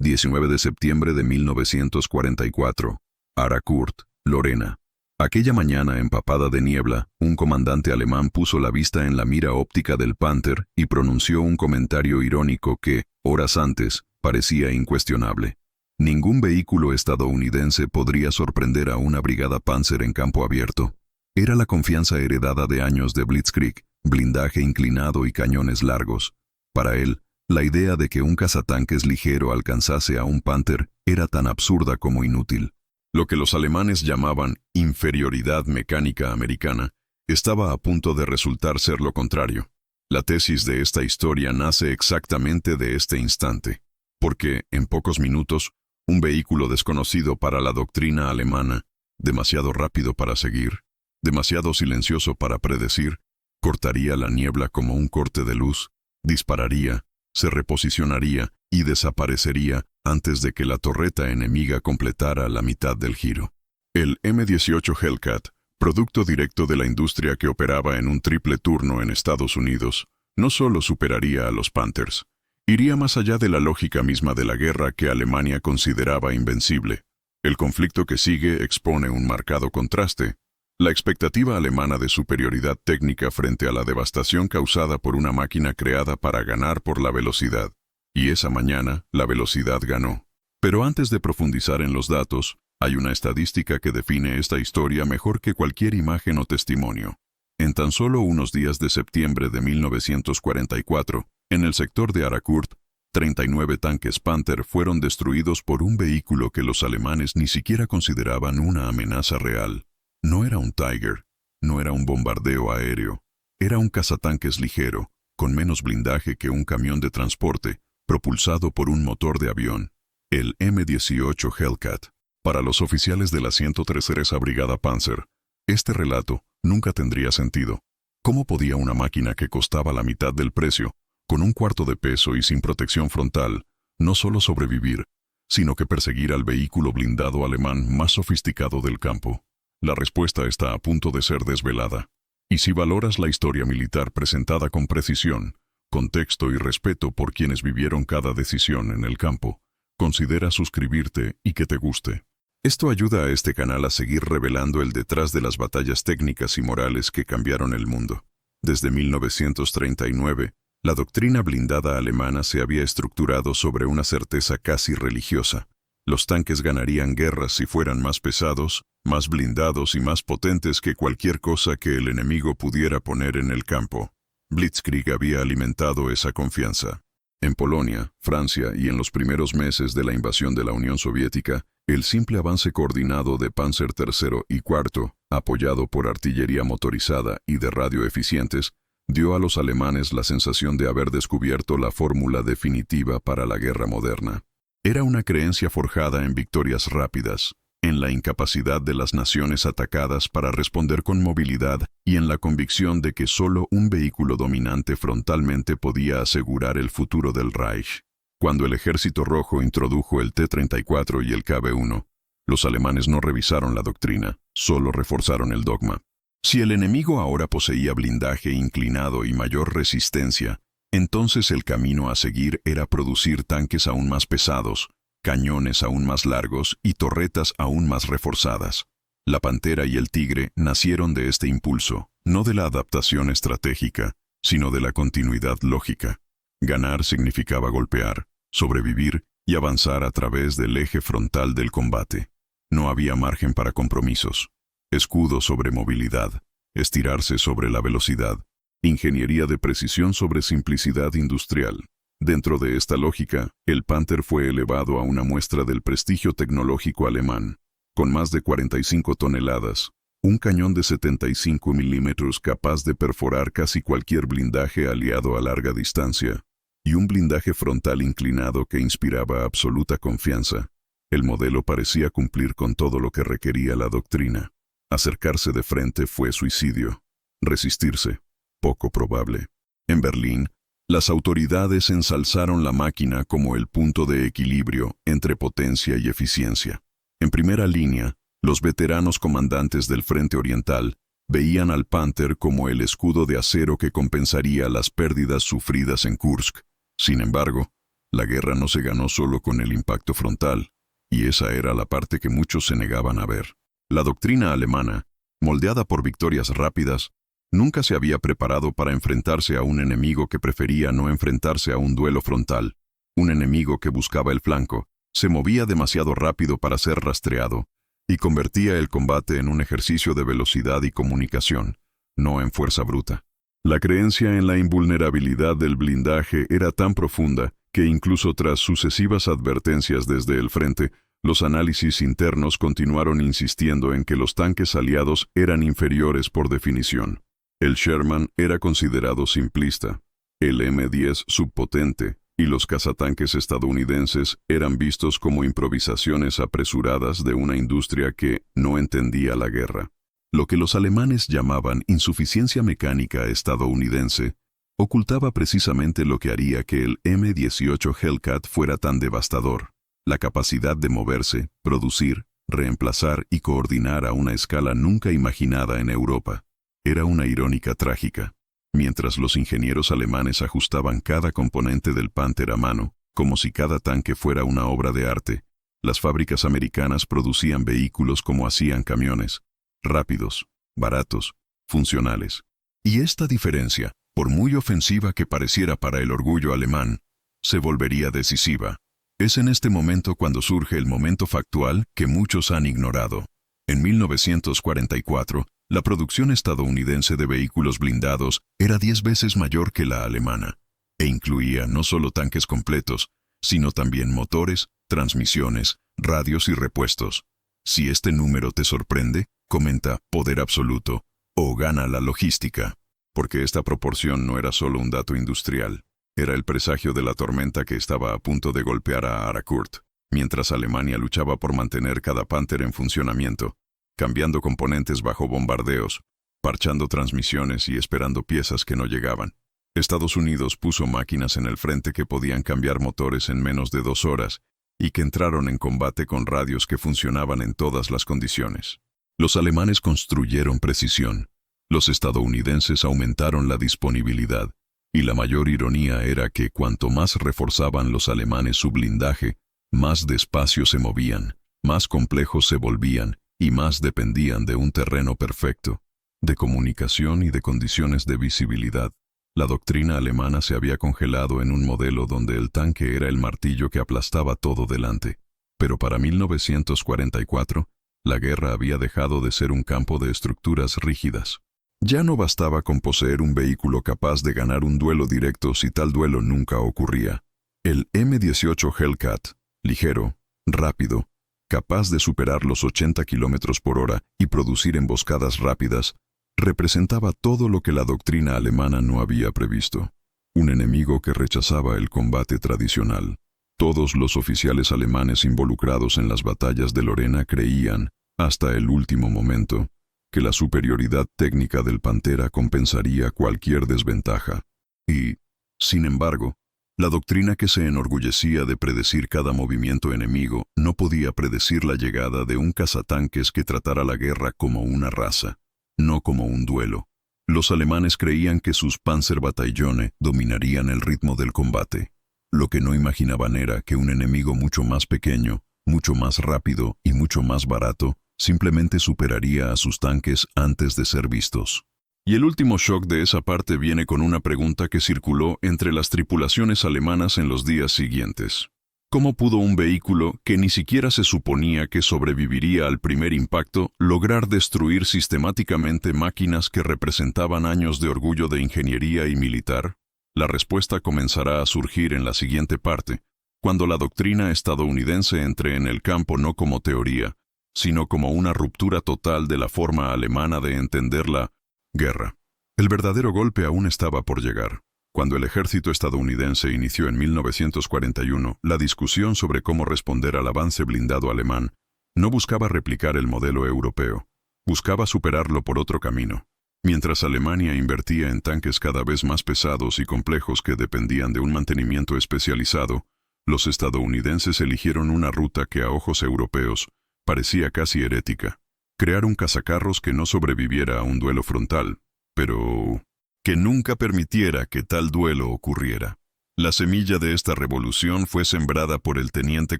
19 de septiembre de 1944. Harcourt, Lorena. Aquella mañana empapada de niebla, un comandante alemán puso la vista en la mira óptica del Panther y pronunció un comentario irónico que, horas antes, parecía incuestionable. Ningún vehículo estadounidense podría sorprender a una brigada Panzer en campo abierto. Era la confianza heredada de años de Blitzkrieg, blindaje inclinado y cañones largos. Para él, la idea de que un cazatanques ligero alcanzase a un Panther era tan absurda como inútil. Lo que los alemanes llamaban inferioridad mecánica americana estaba a punto de resultar ser lo contrario. La tesis de esta historia nace exactamente de este instante, porque, en pocos minutos, un vehículo desconocido para la doctrina alemana, demasiado rápido para seguir, demasiado silencioso para predecir, cortaría la niebla como un corte de luz, dispararía, se reposicionaría y desaparecería antes de que la torreta enemiga completara la mitad del giro. El M-18 Hellcat, producto directo de la industria que operaba en un triple turno en Estados Unidos, no solo superaría a los Panthers, iría más allá de la lógica misma de la guerra que Alemania consideraba invencible. El conflicto que sigue expone un marcado contraste. La expectativa alemana de superioridad técnica frente a la devastación causada por una máquina creada para ganar por la velocidad. Y esa mañana, la velocidad ganó. Pero antes de profundizar en los datos, hay una estadística que define esta historia mejor que cualquier imagen o testimonio. En tan solo unos días de septiembre de 1944, en el sector de Harcourt, 39 tanques Panther fueron destruidos por un vehículo que los alemanes ni siquiera consideraban una amenaza real. No era un Tiger, no era un bombardeo aéreo, era un cazatanques ligero, con menos blindaje que un camión de transporte, propulsado por un motor de avión, el M-18 Hellcat. Para los oficiales de la 103ª Brigada Panzer, este relato nunca tendría sentido. ¿Cómo podía una máquina que costaba la mitad del precio, con un cuarto de peso y sin protección frontal, no solo sobrevivir, sino que perseguir al vehículo blindado alemán más sofisticado del campo? La respuesta está a punto de ser desvelada. Y si valoras la historia militar presentada con precisión, contexto y respeto por quienes vivieron cada decisión en el campo, considera suscribirte y que te guste. Esto ayuda a este canal a seguir revelando el detrás de las batallas técnicas y morales que cambiaron el mundo. Desde 1939, la doctrina blindada alemana se había estructurado sobre una certeza casi religiosa. Los tanques ganarían guerras si fueran más pesados, más blindados y más potentes que cualquier cosa que el enemigo pudiera poner en el campo. Blitzkrieg había alimentado esa confianza. En Polonia, Francia y en los primeros meses de la invasión de la Unión Soviética, el simple avance coordinado de Panzer III y IV, apoyado por artillería motorizada y de radio eficientes, dio a los alemanes la sensación de haber descubierto la fórmula definitiva para la guerra moderna. Era una creencia forjada en victorias rápidas, en la incapacidad de las naciones atacadas para responder con movilidad y en la convicción de que solo un vehículo dominante frontalmente podía asegurar el futuro del Reich. Cuando el Ejército Rojo introdujo el T-34 y el KB-1, los alemanes no revisaron la doctrina, solo reforzaron el dogma. Si el enemigo ahora poseía blindaje inclinado y mayor resistencia, entonces el camino a seguir era producir tanques aún más pesados, cañones aún más largos y torretas aún más reforzadas. La Pantera y el Tigre nacieron de este impulso, no de la adaptación estratégica, sino de la continuidad lógica. Ganar significaba golpear, sobrevivir y avanzar a través del eje frontal del combate. No había margen para compromisos. Escudo sobre movilidad, estirarse sobre la velocidad, ingeniería de precisión sobre simplicidad industrial. Dentro de esta lógica, el Panther fue elevado a una muestra del prestigio tecnológico alemán. Con más de 45 toneladas, un cañón de 75 milímetros capaz de perforar casi cualquier blindaje aliado a larga distancia, y un blindaje frontal inclinado que inspiraba absoluta confianza, el modelo parecía cumplir con todo lo que requería la doctrina. Acercarse de frente fue suicidio. Resistirse, poco probable. En Berlín, las autoridades ensalzaron la máquina como el punto de equilibrio entre potencia y eficiencia. En primera línea, los veteranos comandantes del Frente Oriental veían al Panther como el escudo de acero que compensaría las pérdidas sufridas en Kursk. Sin embargo, La guerra no se ganó solo con el impacto frontal, y esa era la parte que muchos se negaban a ver. La doctrina alemana, moldeada por victorias rápidas, nunca se había preparado para enfrentarse a un enemigo que prefería no enfrentarse a un duelo frontal, un enemigo que buscaba el flanco, se movía demasiado rápido para ser rastreado, y convertía el combate en un ejercicio de velocidad y comunicación, no en fuerza bruta. La creencia en la invulnerabilidad del blindaje era tan profunda que incluso tras sucesivas advertencias desde el frente, los análisis internos continuaron insistiendo en que los tanques aliados eran inferiores por definición. El Sherman era considerado simplista, el M10 subpotente, y los cazatanques estadounidenses eran vistos como improvisaciones apresuradas de una industria que no entendía la guerra. Lo que los alemanes llamaban insuficiencia mecánica estadounidense ocultaba precisamente lo que haría que el M18 Hellcat fuera tan devastador: la capacidad de moverse, producir, reemplazar y coordinar a una escala nunca imaginada en Europa. Era una irónica trágica. Mientras los ingenieros alemanes ajustaban cada componente del Panther a mano, como si cada tanque fuera una obra de arte, las fábricas americanas producían vehículos como hacían camiones, rápidos, baratos, funcionales. Y esta diferencia, por muy ofensiva que pareciera para el orgullo alemán, se volvería decisiva. Es en este momento cuando surge el momento factual que muchos han ignorado. En 1944, la producción estadounidense de vehículos blindados era 10 veces mayor que la alemana, e incluía no solo tanques completos, sino también motores, transmisiones, radios y repuestos. Si este número te sorprende, comenta Poder Absoluto o Gana la Logística, porque esta proporción no era solo un dato industrial, era el presagio de la tormenta que estaba a punto de golpear a Arakurt, mientras Alemania luchaba por mantener cada Panther en funcionamiento, cambiando componentes bajo bombardeos, parchando transmisiones y esperando piezas que no llegaban. Estados Unidos puso máquinas en el frente que podían cambiar motores en menos de 2 horas y que entraron en combate con radios que funcionaban en todas las condiciones. Los alemanes construyeron precisión, los estadounidenses aumentaron la disponibilidad, y la mayor ironía era que cuanto más reforzaban los alemanes su blindaje, más despacio se movían, más complejos se volvían, y más dependían de un terreno perfecto, de comunicación y de condiciones de visibilidad. La doctrina alemana se había congelado en un modelo donde el tanque era el martillo que aplastaba todo delante. Pero para 1944, la guerra había dejado de ser un campo de estructuras rígidas. Ya no bastaba con poseer un vehículo capaz de ganar un duelo directo si tal duelo nunca ocurría. El M18 Hellcat, ligero, rápido, capaz de superar los 80 km por hora y producir emboscadas rápidas, representaba todo lo que la doctrina alemana no había previsto. Un enemigo que rechazaba el combate tradicional. Todos los oficiales alemanes involucrados en las batallas de Lorena creían, hasta el último momento, que la superioridad técnica del Pantera compensaría cualquier desventaja. Y, sin embargo, la doctrina que se enorgullecía de predecir cada movimiento enemigo no podía predecir la llegada de un cazatanques que tratara la guerra como una raza, no como un duelo. Los alemanes creían que sus Panzerbataillone dominarían el ritmo del combate. Lo que no imaginaban era que un enemigo mucho más pequeño, mucho más rápido y mucho más barato simplemente superaría a sus tanques antes de ser vistos. Y el último shock de esa parte viene con una pregunta que circuló entre las tripulaciones alemanas en los días siguientes. ¿Cómo pudo un vehículo que ni siquiera se suponía que sobreviviría al primer impacto lograr destruir sistemáticamente máquinas que representaban años de orgullo de ingeniería y militar? La respuesta comenzará a surgir en la siguiente parte, cuando la doctrina estadounidense entre en el campo no como teoría, sino como una ruptura total de la forma alemana de entender la guerra. El verdadero golpe aún estaba por llegar. Cuando el ejército estadounidense inició en 1941 la discusión sobre cómo responder al avance blindado alemán, no buscaba replicar el modelo europeo, buscaba superarlo por otro camino. Mientras Alemania invertía en tanques cada vez más pesados y complejos que dependían de un mantenimiento especializado, los estadounidenses eligieron una ruta que a ojos europeos parecía casi herética: crear un cazacarros que no sobreviviera a un duelo frontal, pero que nunca permitiera que tal duelo ocurriera. La semilla de esta revolución fue sembrada por el teniente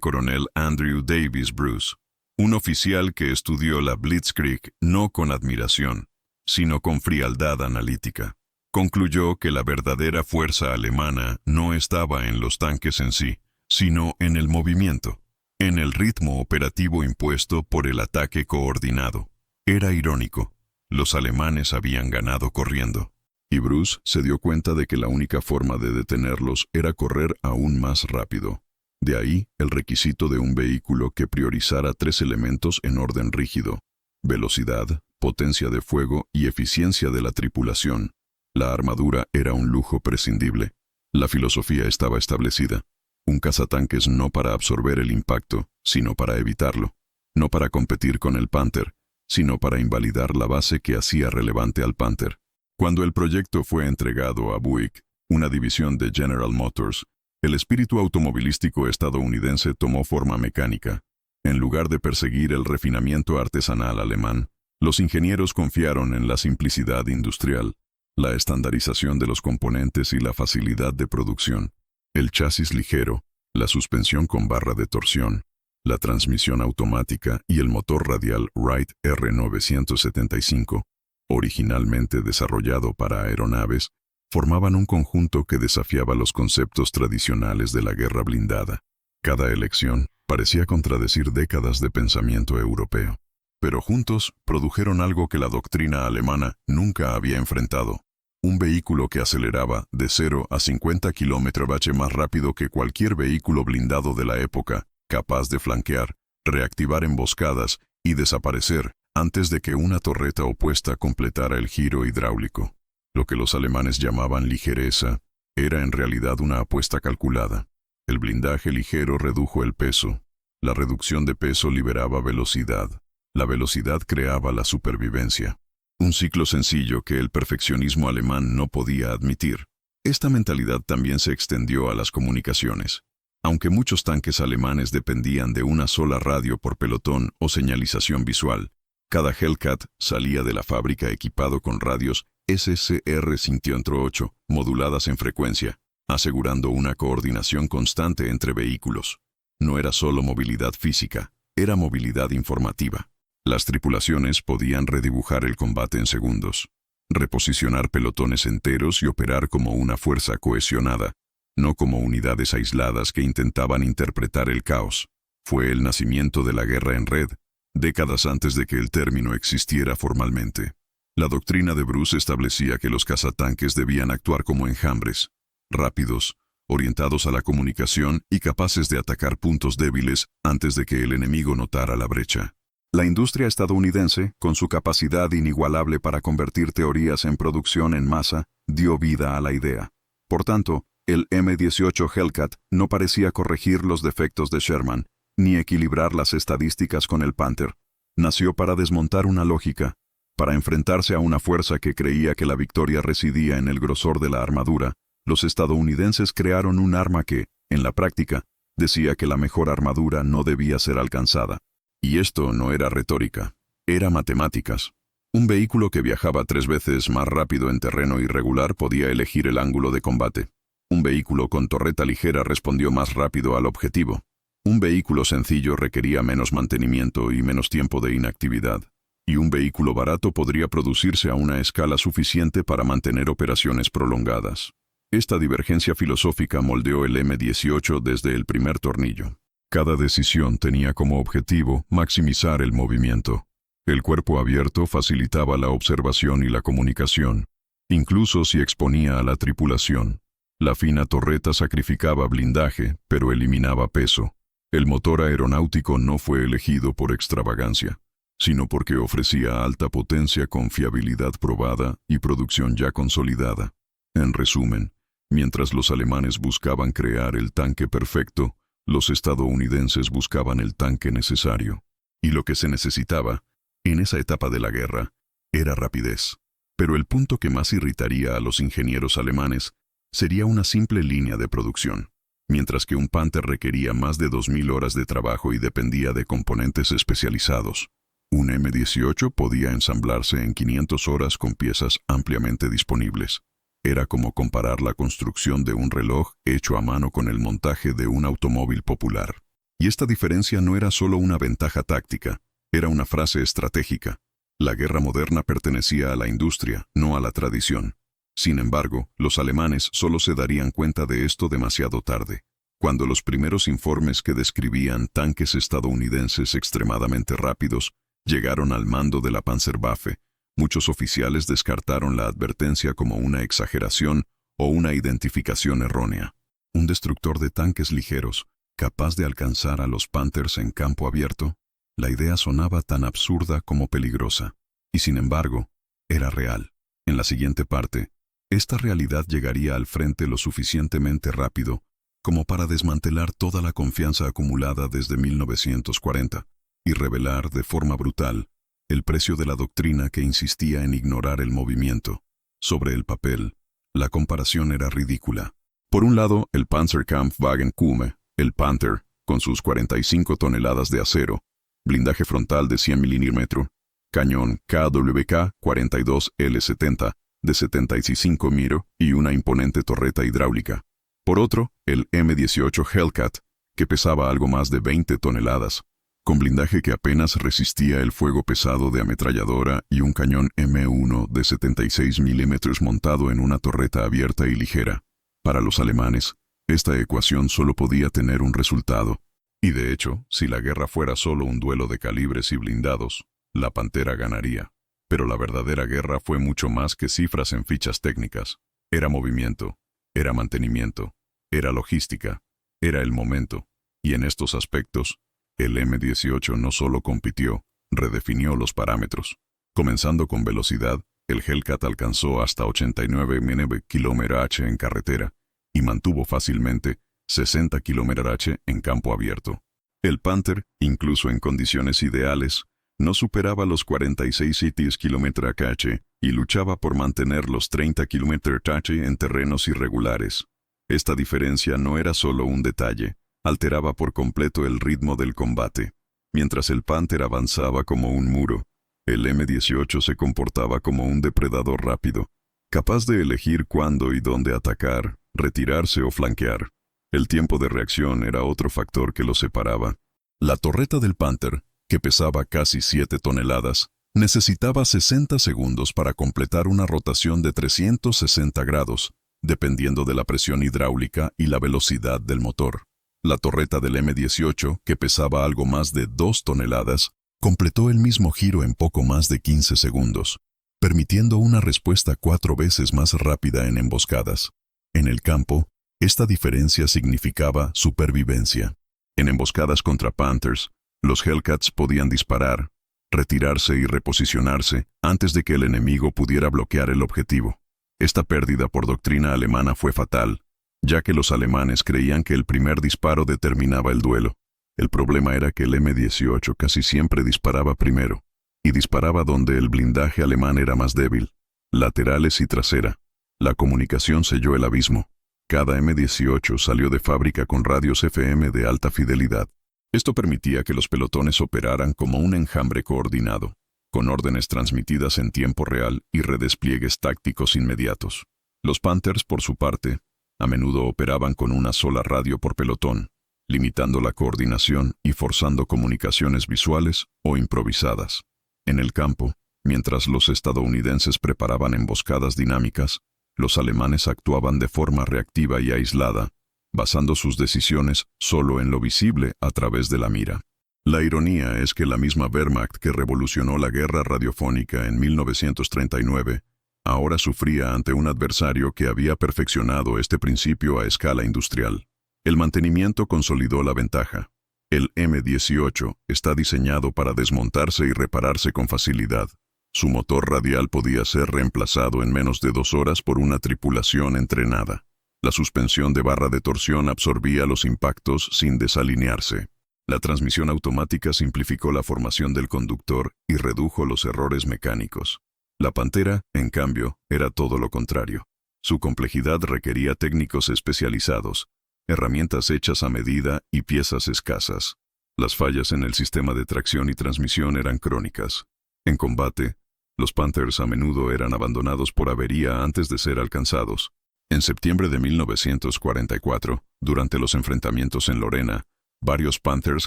coronel Andrew Davis Bruce, un oficial que estudió la Blitzkrieg no con admiración, sino con frialdad analítica. Concluyó que la verdadera fuerza alemana no estaba en los tanques en sí, sino en el movimiento, en el ritmo operativo impuesto por el ataque coordinado. Era irónico. Los alemanes habían ganado corriendo, y Bruce se dio cuenta de que la única forma de detenerlos era correr aún más rápido. De ahí el requisito de un vehículo que priorizara 3 elementos en orden rígido: velocidad, potencia de fuego y eficiencia de la tripulación. La armadura era un lujo prescindible. La filosofía estaba establecida. Un cazatanques no para absorber el impacto, sino para evitarlo. No para competir con el Panther, sino para invalidar la base que hacía relevante al Panther. Cuando el proyecto fue entregado a Buick, una división de General Motors, el espíritu automovilístico estadounidense tomó forma mecánica. En lugar de perseguir el refinamiento artesanal alemán, los ingenieros confiaron en la simplicidad industrial, la estandarización de los componentes y la facilidad de producción. El chasis ligero, la suspensión con barra de torsión, la transmisión automática y el motor radial Wright R975, originalmente desarrollado para aeronaves, formaban un conjunto que desafiaba los conceptos tradicionales de la guerra blindada. Cada elección parecía contradecir décadas de pensamiento europeo, pero juntos produjeron algo que la doctrina alemana nunca había enfrentado: un vehículo que aceleraba de 0 a 50 km/h más rápido que cualquier vehículo blindado de la época, capaz de flanquear, reactivar emboscadas y desaparecer antes de que una torreta opuesta completara el giro hidráulico. Lo que los alemanes llamaban ligereza era en realidad una apuesta calculada. El blindaje ligero redujo el peso. La reducción de peso liberaba velocidad. La velocidad creaba la supervivencia. Un ciclo sencillo que el perfeccionismo alemán no podía admitir. Esta mentalidad también se extendió a las comunicaciones. Aunque muchos tanques alemanes dependían de una sola radio por pelotón o señalización visual, cada Hellcat salía de la fábrica equipado con radios SCR 508 moduladas en frecuencia, asegurando una coordinación constante entre vehículos. No era solo movilidad física, era movilidad informativa. Las tripulaciones podían redibujar el combate en segundos, reposicionar pelotones enteros y operar como una fuerza cohesionada, no como unidades aisladas que intentaban interpretar el caos. Fue el nacimiento de la guerra en red, décadas antes de que el término existiera formalmente. La doctrina de Bruce establecía que los cazatanques debían actuar como enjambres, rápidos, orientados a la comunicación y capaces de atacar puntos débiles antes de que el enemigo notara la brecha. La industria estadounidense, con su capacidad inigualable para convertir teorías en producción en masa, dio vida a la idea. Por tanto, el M-18 Hellcat no parecía corregir los defectos de Sherman, ni equilibrar las estadísticas con el Panther. Nació para desmontar una lógica, para enfrentarse a una fuerza que creía que la victoria residía en el grosor de la armadura. Los estadounidenses crearon un arma que, en la práctica, decía que la mejor armadura no debía ser alcanzada. Y esto no era retórica, era matemáticas. Un vehículo que viajaba 3 veces más rápido en terreno irregular podía elegir el ángulo de combate. Un vehículo con torreta ligera respondió más rápido al objetivo. Un vehículo sencillo requería menos mantenimiento y menos tiempo de inactividad. Y un vehículo barato podría producirse a una escala suficiente para mantener operaciones prolongadas. Esta divergencia filosófica moldeó el M-18 desde el primer tornillo. Cada decisión tenía como objetivo maximizar el movimiento. El cuerpo abierto facilitaba la observación y la comunicación, incluso si exponía a la tripulación. La fina torreta sacrificaba blindaje, pero eliminaba peso. El motor aeronáutico no fue elegido por extravagancia, sino porque ofrecía alta potencia con fiabilidad probada y producción ya consolidada. En resumen, mientras los alemanes buscaban crear el tanque perfecto, los estadounidenses buscaban el tanque necesario. Y lo que se necesitaba, en esa etapa de la guerra, era rapidez. Pero el punto que más irritaría a los ingenieros alemanes sería una simple línea de producción. Mientras que un Panther requería más de 2000 horas de trabajo y dependía de componentes especializados, un M-18 podía ensamblarse en 500 horas con piezas ampliamente disponibles. Era como comparar la construcción de un reloj hecho a mano con el montaje de un automóvil popular. Y esta diferencia no era solo una ventaja táctica, era una frase estratégica. La guerra moderna pertenecía a la industria, no a la tradición. Sin embargo, los alemanes solo se darían cuenta de esto demasiado tarde. Cuando los primeros informes que describían tanques estadounidenses extremadamente rápidos llegaron al mando de la Panzerwaffe, muchos oficiales descartaron la advertencia como una exageración o una identificación errónea. Un destructor de tanques ligeros, capaz de alcanzar a los Panthers en campo abierto, la idea sonaba tan absurda como peligrosa. Y sin embargo, era real. En la siguiente parte, esta realidad llegaría al frente lo suficientemente rápido como para desmantelar toda la confianza acumulada desde 1940 y revelar de forma brutal el precio de la doctrina que insistía en ignorar el movimiento. Sobre el papel, la comparación era ridícula. Por un lado, el Panzerkampfwagen Kume, el Panther, con sus 45 toneladas de acero, blindaje frontal de 100 mm, cañón KWK 42L70 de 75 mm y una imponente torreta hidráulica. Por otro, el M18 Hellcat, que pesaba algo más de 20 toneladas, con blindaje que apenas resistía el fuego pesado de ametralladora y un cañón M1 de 76 mm montado en una torreta abierta y ligera. Para los alemanes, esta ecuación solo podía tener un resultado. Y de hecho, si la guerra fuera solo un duelo de calibres y blindados, la Pantera ganaría. Pero la verdadera guerra fue mucho más que cifras en fichas técnicas. Era movimiento, era mantenimiento, era logística, era el momento. Y en estos aspectos, el M18 no solo compitió, redefinió los parámetros. Comenzando con velocidad, el Hellcat alcanzó hasta 89 km/h en carretera y mantuvo fácilmente 60 km/h en campo abierto. El Panther, incluso en condiciones ideales, no superaba los 46 km/h y luchaba por mantener los 30 km/h en terrenos irregulares. Esta diferencia no era solo un detalle, alteraba por completo el ritmo del combate. Mientras el Panther avanzaba como un muro, el M18 se comportaba como un depredador rápido, capaz de elegir cuándo y dónde atacar, retirarse o flanquear. El tiempo de reacción era otro factor que lo separaba. La torreta del Panther, que pesaba casi 7 toneladas, necesitaba 60 segundos para completar una rotación de 360 grados, dependiendo de la presión hidráulica y la velocidad del motor. La torreta del M18, que pesaba algo más de 2 toneladas, completó el mismo giro en poco más de 15 segundos, permitiendo una respuesta 4 veces más rápida en emboscadas. En el campo, esta diferencia significaba supervivencia. En emboscadas contra Panthers, los Hellcats podían disparar, retirarse y reposicionarse antes de que el enemigo pudiera bloquear el objetivo. Esta pérdida por doctrina alemana fue fatal, ya que los alemanes creían que el primer disparo determinaba el duelo. El problema era que el M18 casi siempre disparaba primero, y disparaba donde el blindaje alemán era más débil, laterales y trasera. La comunicación selló el abismo. Cada M18 salió de fábrica con radios FM de alta fidelidad. Esto permitía que los pelotones operaran como un enjambre coordinado, con órdenes transmitidas en tiempo real y redespliegues tácticos inmediatos. Los Panthers, por su parte, a menudo operaban con una sola radio por pelotón, limitando la coordinación y forzando comunicaciones visuales o improvisadas. En el campo, mientras los estadounidenses preparaban emboscadas dinámicas, los alemanes actuaban de forma reactiva y aislada, basando sus decisiones solo en lo visible a través de la mira. La ironía es que la misma Wehrmacht que revolucionó la guerra radiofónica en 1939, ahora sufría ante un adversario que había perfeccionado este principio a escala industrial. El mantenimiento consolidó la ventaja. El M18 está diseñado para desmontarse y repararse con facilidad. Su motor radial podía ser reemplazado en menos de 2 horas por una tripulación entrenada. La suspensión de barra de torsión absorbía los impactos sin desalinearse. La transmisión automática simplificó la formación del conductor y redujo los errores mecánicos. La Pantera, en cambio, era todo lo contrario. Su complejidad requería técnicos especializados, herramientas hechas a medida y piezas escasas. Las fallas en el sistema de tracción y transmisión eran crónicas. En combate, Los Panthers a menudo eran abandonados por avería antes de ser alcanzados. En septiembre de 1944, durante los enfrentamientos en Lorena, varios Panthers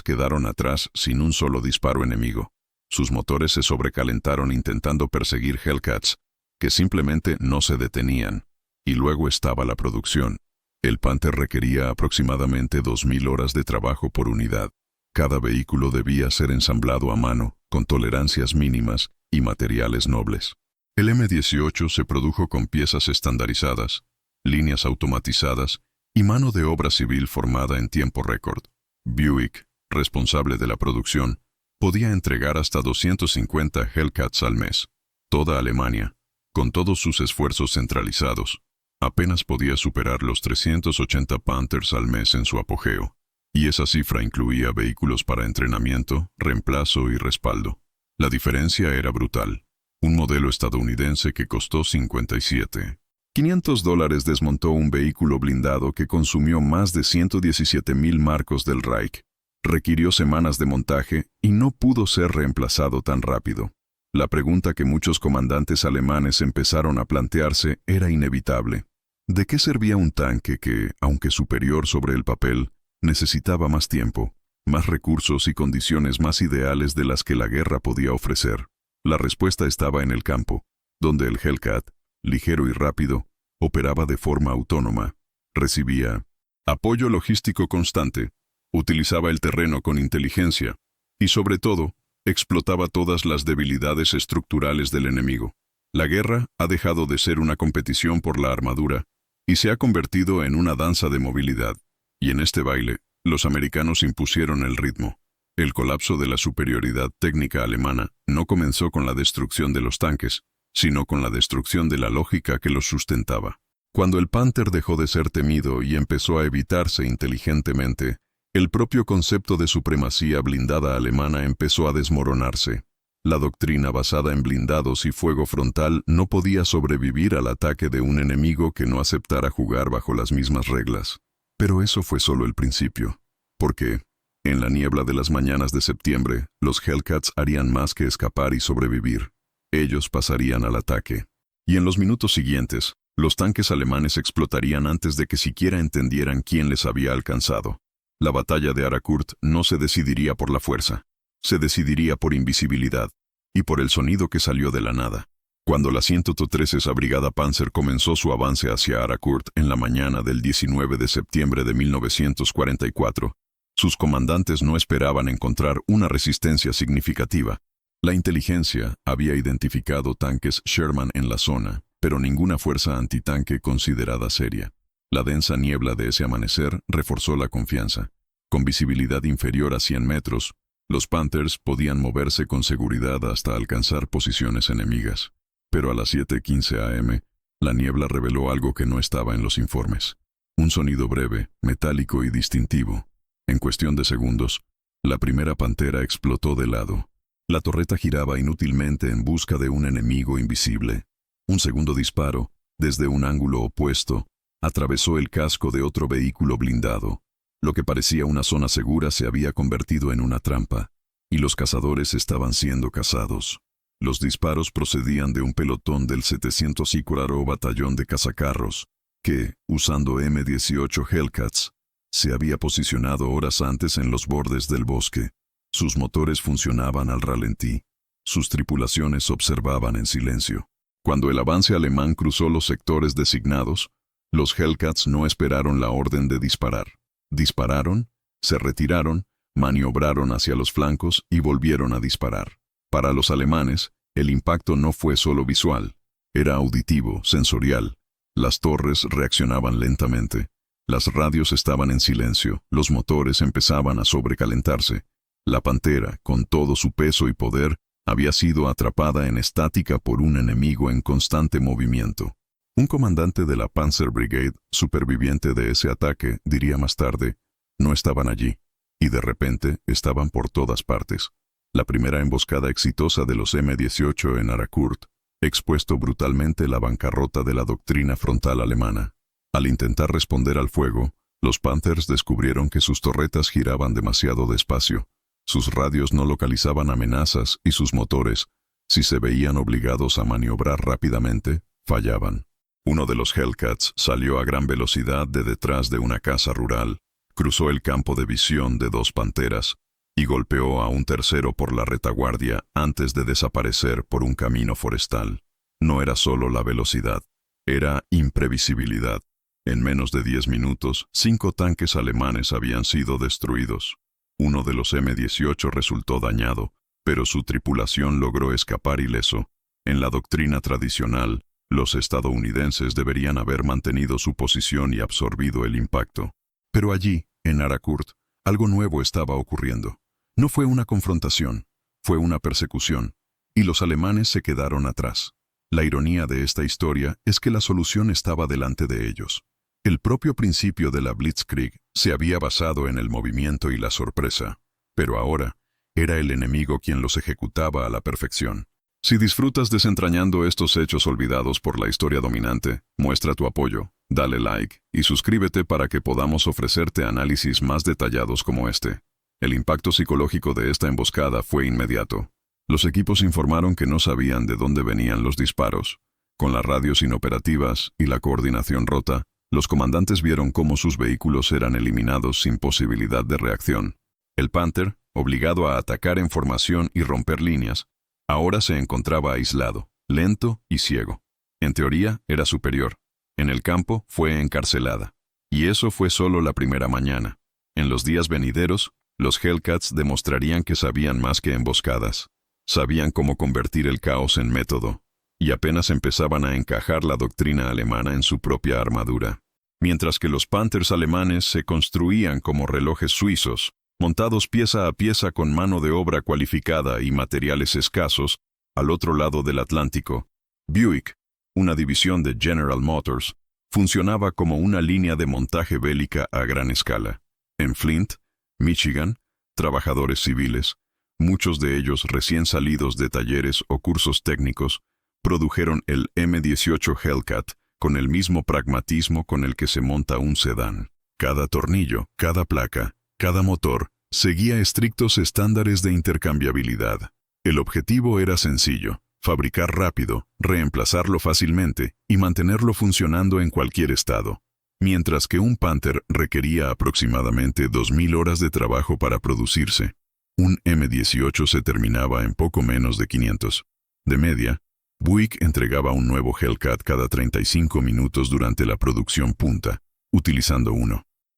quedaron atrás sin un solo disparo enemigo. Sus motores se sobrecalentaron intentando perseguir Hellcats, que simplemente no se detenían. Y luego estaba la producción. El Panther requería aproximadamente 2.000 horas de trabajo por unidad. Cada vehículo debía ser ensamblado a mano, con tolerancias mínimas y materiales nobles. El M-18 se produjo con piezas estandarizadas, líneas automatizadas y mano de obra civil formada en tiempo récord. Buick, responsable de la producción, podía entregar hasta 250 Hellcats al mes. Toda Alemania, con todos sus esfuerzos centralizados, apenas podía superar los 380 Panthers al mes en su apogeo, y esa cifra incluía vehículos para entrenamiento, reemplazo y respaldo. La diferencia era brutal. Un modelo estadounidense que costó $57,500 desmontó un vehículo blindado que consumió más de 117.000 marcos del Reich. Requirió semanas de montaje y no pudo ser reemplazado tan rápido. La pregunta que muchos comandantes alemanes empezaron a plantearse era inevitable. ¿De qué servía un tanque que, aunque superior sobre el papel, necesitaba más tiempo, más recursos y condiciones más ideales de las que la guerra podía ofrecer? La respuesta estaba en el campo, donde el Hellcat, ligero y rápido, operaba de forma autónoma, recibía apoyo logístico constante, utilizaba el terreno con inteligencia y, sobre todo, explotaba todas las debilidades estructurales del enemigo. La guerra ha dejado de ser una competición por la armadura y se ha convertido en una danza de movilidad. Y en este baile, los americanos impusieron el ritmo. El colapso de la superioridad técnica alemana no comenzó con la destrucción de los tanques, sino con la destrucción de la lógica que los sustentaba. Cuando el Panther dejó de ser temido y empezó a evitarse inteligentemente, el propio concepto de supremacía blindada alemana empezó a desmoronarse. La doctrina basada en blindados y fuego frontal no podía sobrevivir al ataque de un enemigo que no aceptara jugar bajo las mismas reglas. Pero eso fue solo el principio, porque, en la niebla de las mañanas de septiembre, los Hellcats harían más que escapar y sobrevivir. Ellos pasarían al ataque. Y en los minutos siguientes, los tanques alemanes explotarían antes de que siquiera entendieran quién les había alcanzado. La batalla de Aracourt no se decidiría por la fuerza, se decidiría por invisibilidad y por el sonido que salió de la nada. Cuando la 113ª Brigada Panzer comenzó su avance hacia Aracourt en la mañana del 19 de septiembre de 1944, sus comandantes no esperaban encontrar una resistencia significativa. La inteligencia había identificado tanques Sherman en la zona, pero ninguna fuerza antitanque considerada seria. La densa niebla de ese amanecer reforzó la confianza. Con visibilidad inferior a 100 metros, los Panthers podían moverse con seguridad hasta alcanzar posiciones enemigas. Pero a las 7:15 am, la niebla reveló algo que no estaba en los informes. Un sonido breve, metálico y distintivo. En cuestión de segundos, la primera pantera explotó de lado. La torreta giraba inútilmente en busca de un enemigo invisible. Un segundo disparo, desde un ángulo opuesto, atravesó el casco de otro vehículo blindado. Lo que parecía una zona segura se había convertido en una trampa, y los cazadores estaban siendo cazados. Los disparos procedían de un pelotón del 704º Batallón de Cazacarros, que, usando M-18 Hellcats, se había posicionado horas antes en los bordes del bosque. Sus motores funcionaban al ralentí. Sus tripulaciones observaban en silencio. Cuando el avance alemán cruzó los sectores designados, los Hellcats no esperaron la orden de disparar. Dispararon, se retiraron, maniobraron hacia los flancos y volvieron a disparar. Para los alemanes, el impacto no fue solo visual, era auditivo, sensorial. Las torres reaccionaban lentamente. Las radios estaban en silencio, los motores empezaban a sobrecalentarse. La pantera, con todo su peso y poder, había sido atrapada en estática por un enemigo en constante movimiento. Un comandante de la Panzer Brigade, superviviente de ese ataque, diría más tarde, no estaban allí, y de repente estaban por todas partes. La primera emboscada exitosa de los M-18 en Aracourt, expuesto brutalmente la bancarrota de la doctrina frontal alemana. Al intentar responder al fuego, los Panthers descubrieron que sus torretas giraban demasiado despacio, sus radios no localizaban amenazas y sus motores, Si se veían obligados a maniobrar rápidamente, fallaban. Uno de los Hellcats salió a gran velocidad de detrás de una casa rural, cruzó el campo de visión de dos panteras y golpeó a un tercero por la retaguardia antes de desaparecer por un camino forestal. No era solo la velocidad, era imprevisibilidad. En menos de 10 minutos, 5 tanques alemanes habían sido destruidos. Uno de los M-18 resultó dañado, pero su tripulación logró escapar ileso. En la doctrina tradicional, los estadounidenses deberían haber mantenido su posición y absorbido el impacto. Pero allí, en Aracourt, algo nuevo estaba ocurriendo. No fue una confrontación, fue una persecución, y los alemanes se quedaron atrás. La ironía de esta historia es que la solución estaba delante de ellos. El propio principio de la Blitzkrieg se había basado en el movimiento y la sorpresa, pero ahora era el enemigo quien los ejecutaba a la perfección. Si disfrutas desentrañando estos hechos olvidados por la historia dominante, muestra tu apoyo, dale like y suscríbete para que podamos ofrecerte análisis más detallados como este. El impacto psicológico de esta emboscada fue inmediato. Los equipos informaron que no sabían de dónde venían los disparos. Con las radios inoperativas y la coordinación rota, los comandantes vieron cómo sus vehículos eran eliminados sin posibilidad de reacción. El Panther, obligado a atacar en formación y romper líneas, ahora se encontraba aislado, lento y ciego. En teoría, era superior. En el campo, fue encarcelada. Y eso fue solo la primera mañana. En los días venideros, los Hellcats demostrarían que sabían más que emboscadas. Sabían cómo convertir el caos en método, y apenas empezaban a encajar la doctrina alemana en su propia armadura. Mientras que los Panthers alemanes se construían como relojes suizos, montados pieza a pieza con mano de obra cualificada y materiales escasos, al otro lado del Atlántico, Buick, una división de General Motors, funcionaba como una línea de montaje bélica a gran escala. En Flint, Michigan, trabajadores civiles, muchos de ellos recién salidos de talleres o cursos técnicos, produjeron el M-18 Hellcat con el mismo pragmatismo con el que se monta un sedán. Cada tornillo, cada placa, cada motor, seguía estrictos estándares de intercambiabilidad. El objetivo era sencillo: fabricar rápido, reemplazarlo fácilmente y mantenerlo funcionando en cualquier estado. Mientras que un Panther requería aproximadamente 2.000 horas de trabajo para producirse, un M-18 se terminaba en poco menos de 500. De media, Buick entregaba un nuevo Hellcat cada 35 minutos durante la producción punta, utilizando